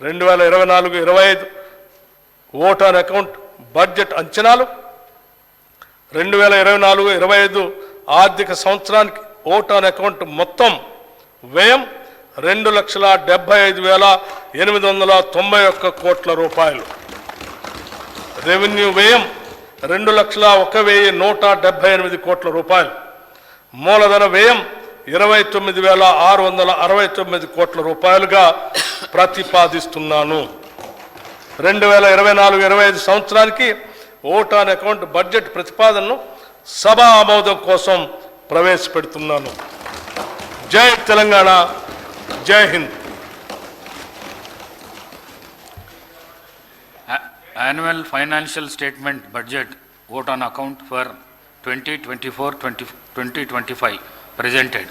2024-25 ఓట్ ఆన్ అకౌంట్ బడ్జెట్ అంచనాలు 2024-25 ఆర్థిక సంవత్సరానికి ఓట్ ఆన్ అకౌంట్ మొత్తం వ్యయం 2,75,891 కోట్ల రూపాయలు. రెవెన్యూ వ్యయం 2,01,178 కోట్ల రూపాయలు. మూలధన వ్యయం 29,669 కోట్ల రూపాయలుగా ప్రతిపాదిస్తున్నాను. 2024-25 సంవత్సరానికి ఓట్ ఆన్ అకౌంట్ బడ్జెట్ ప్రతిపాదనను సభ ఆమోదం కోసం ప్రవేశపెడుతున్నాను. జై తెలంగాణ, జై Hind. Annual financial statement budget vote on account for 2024-2025 presented.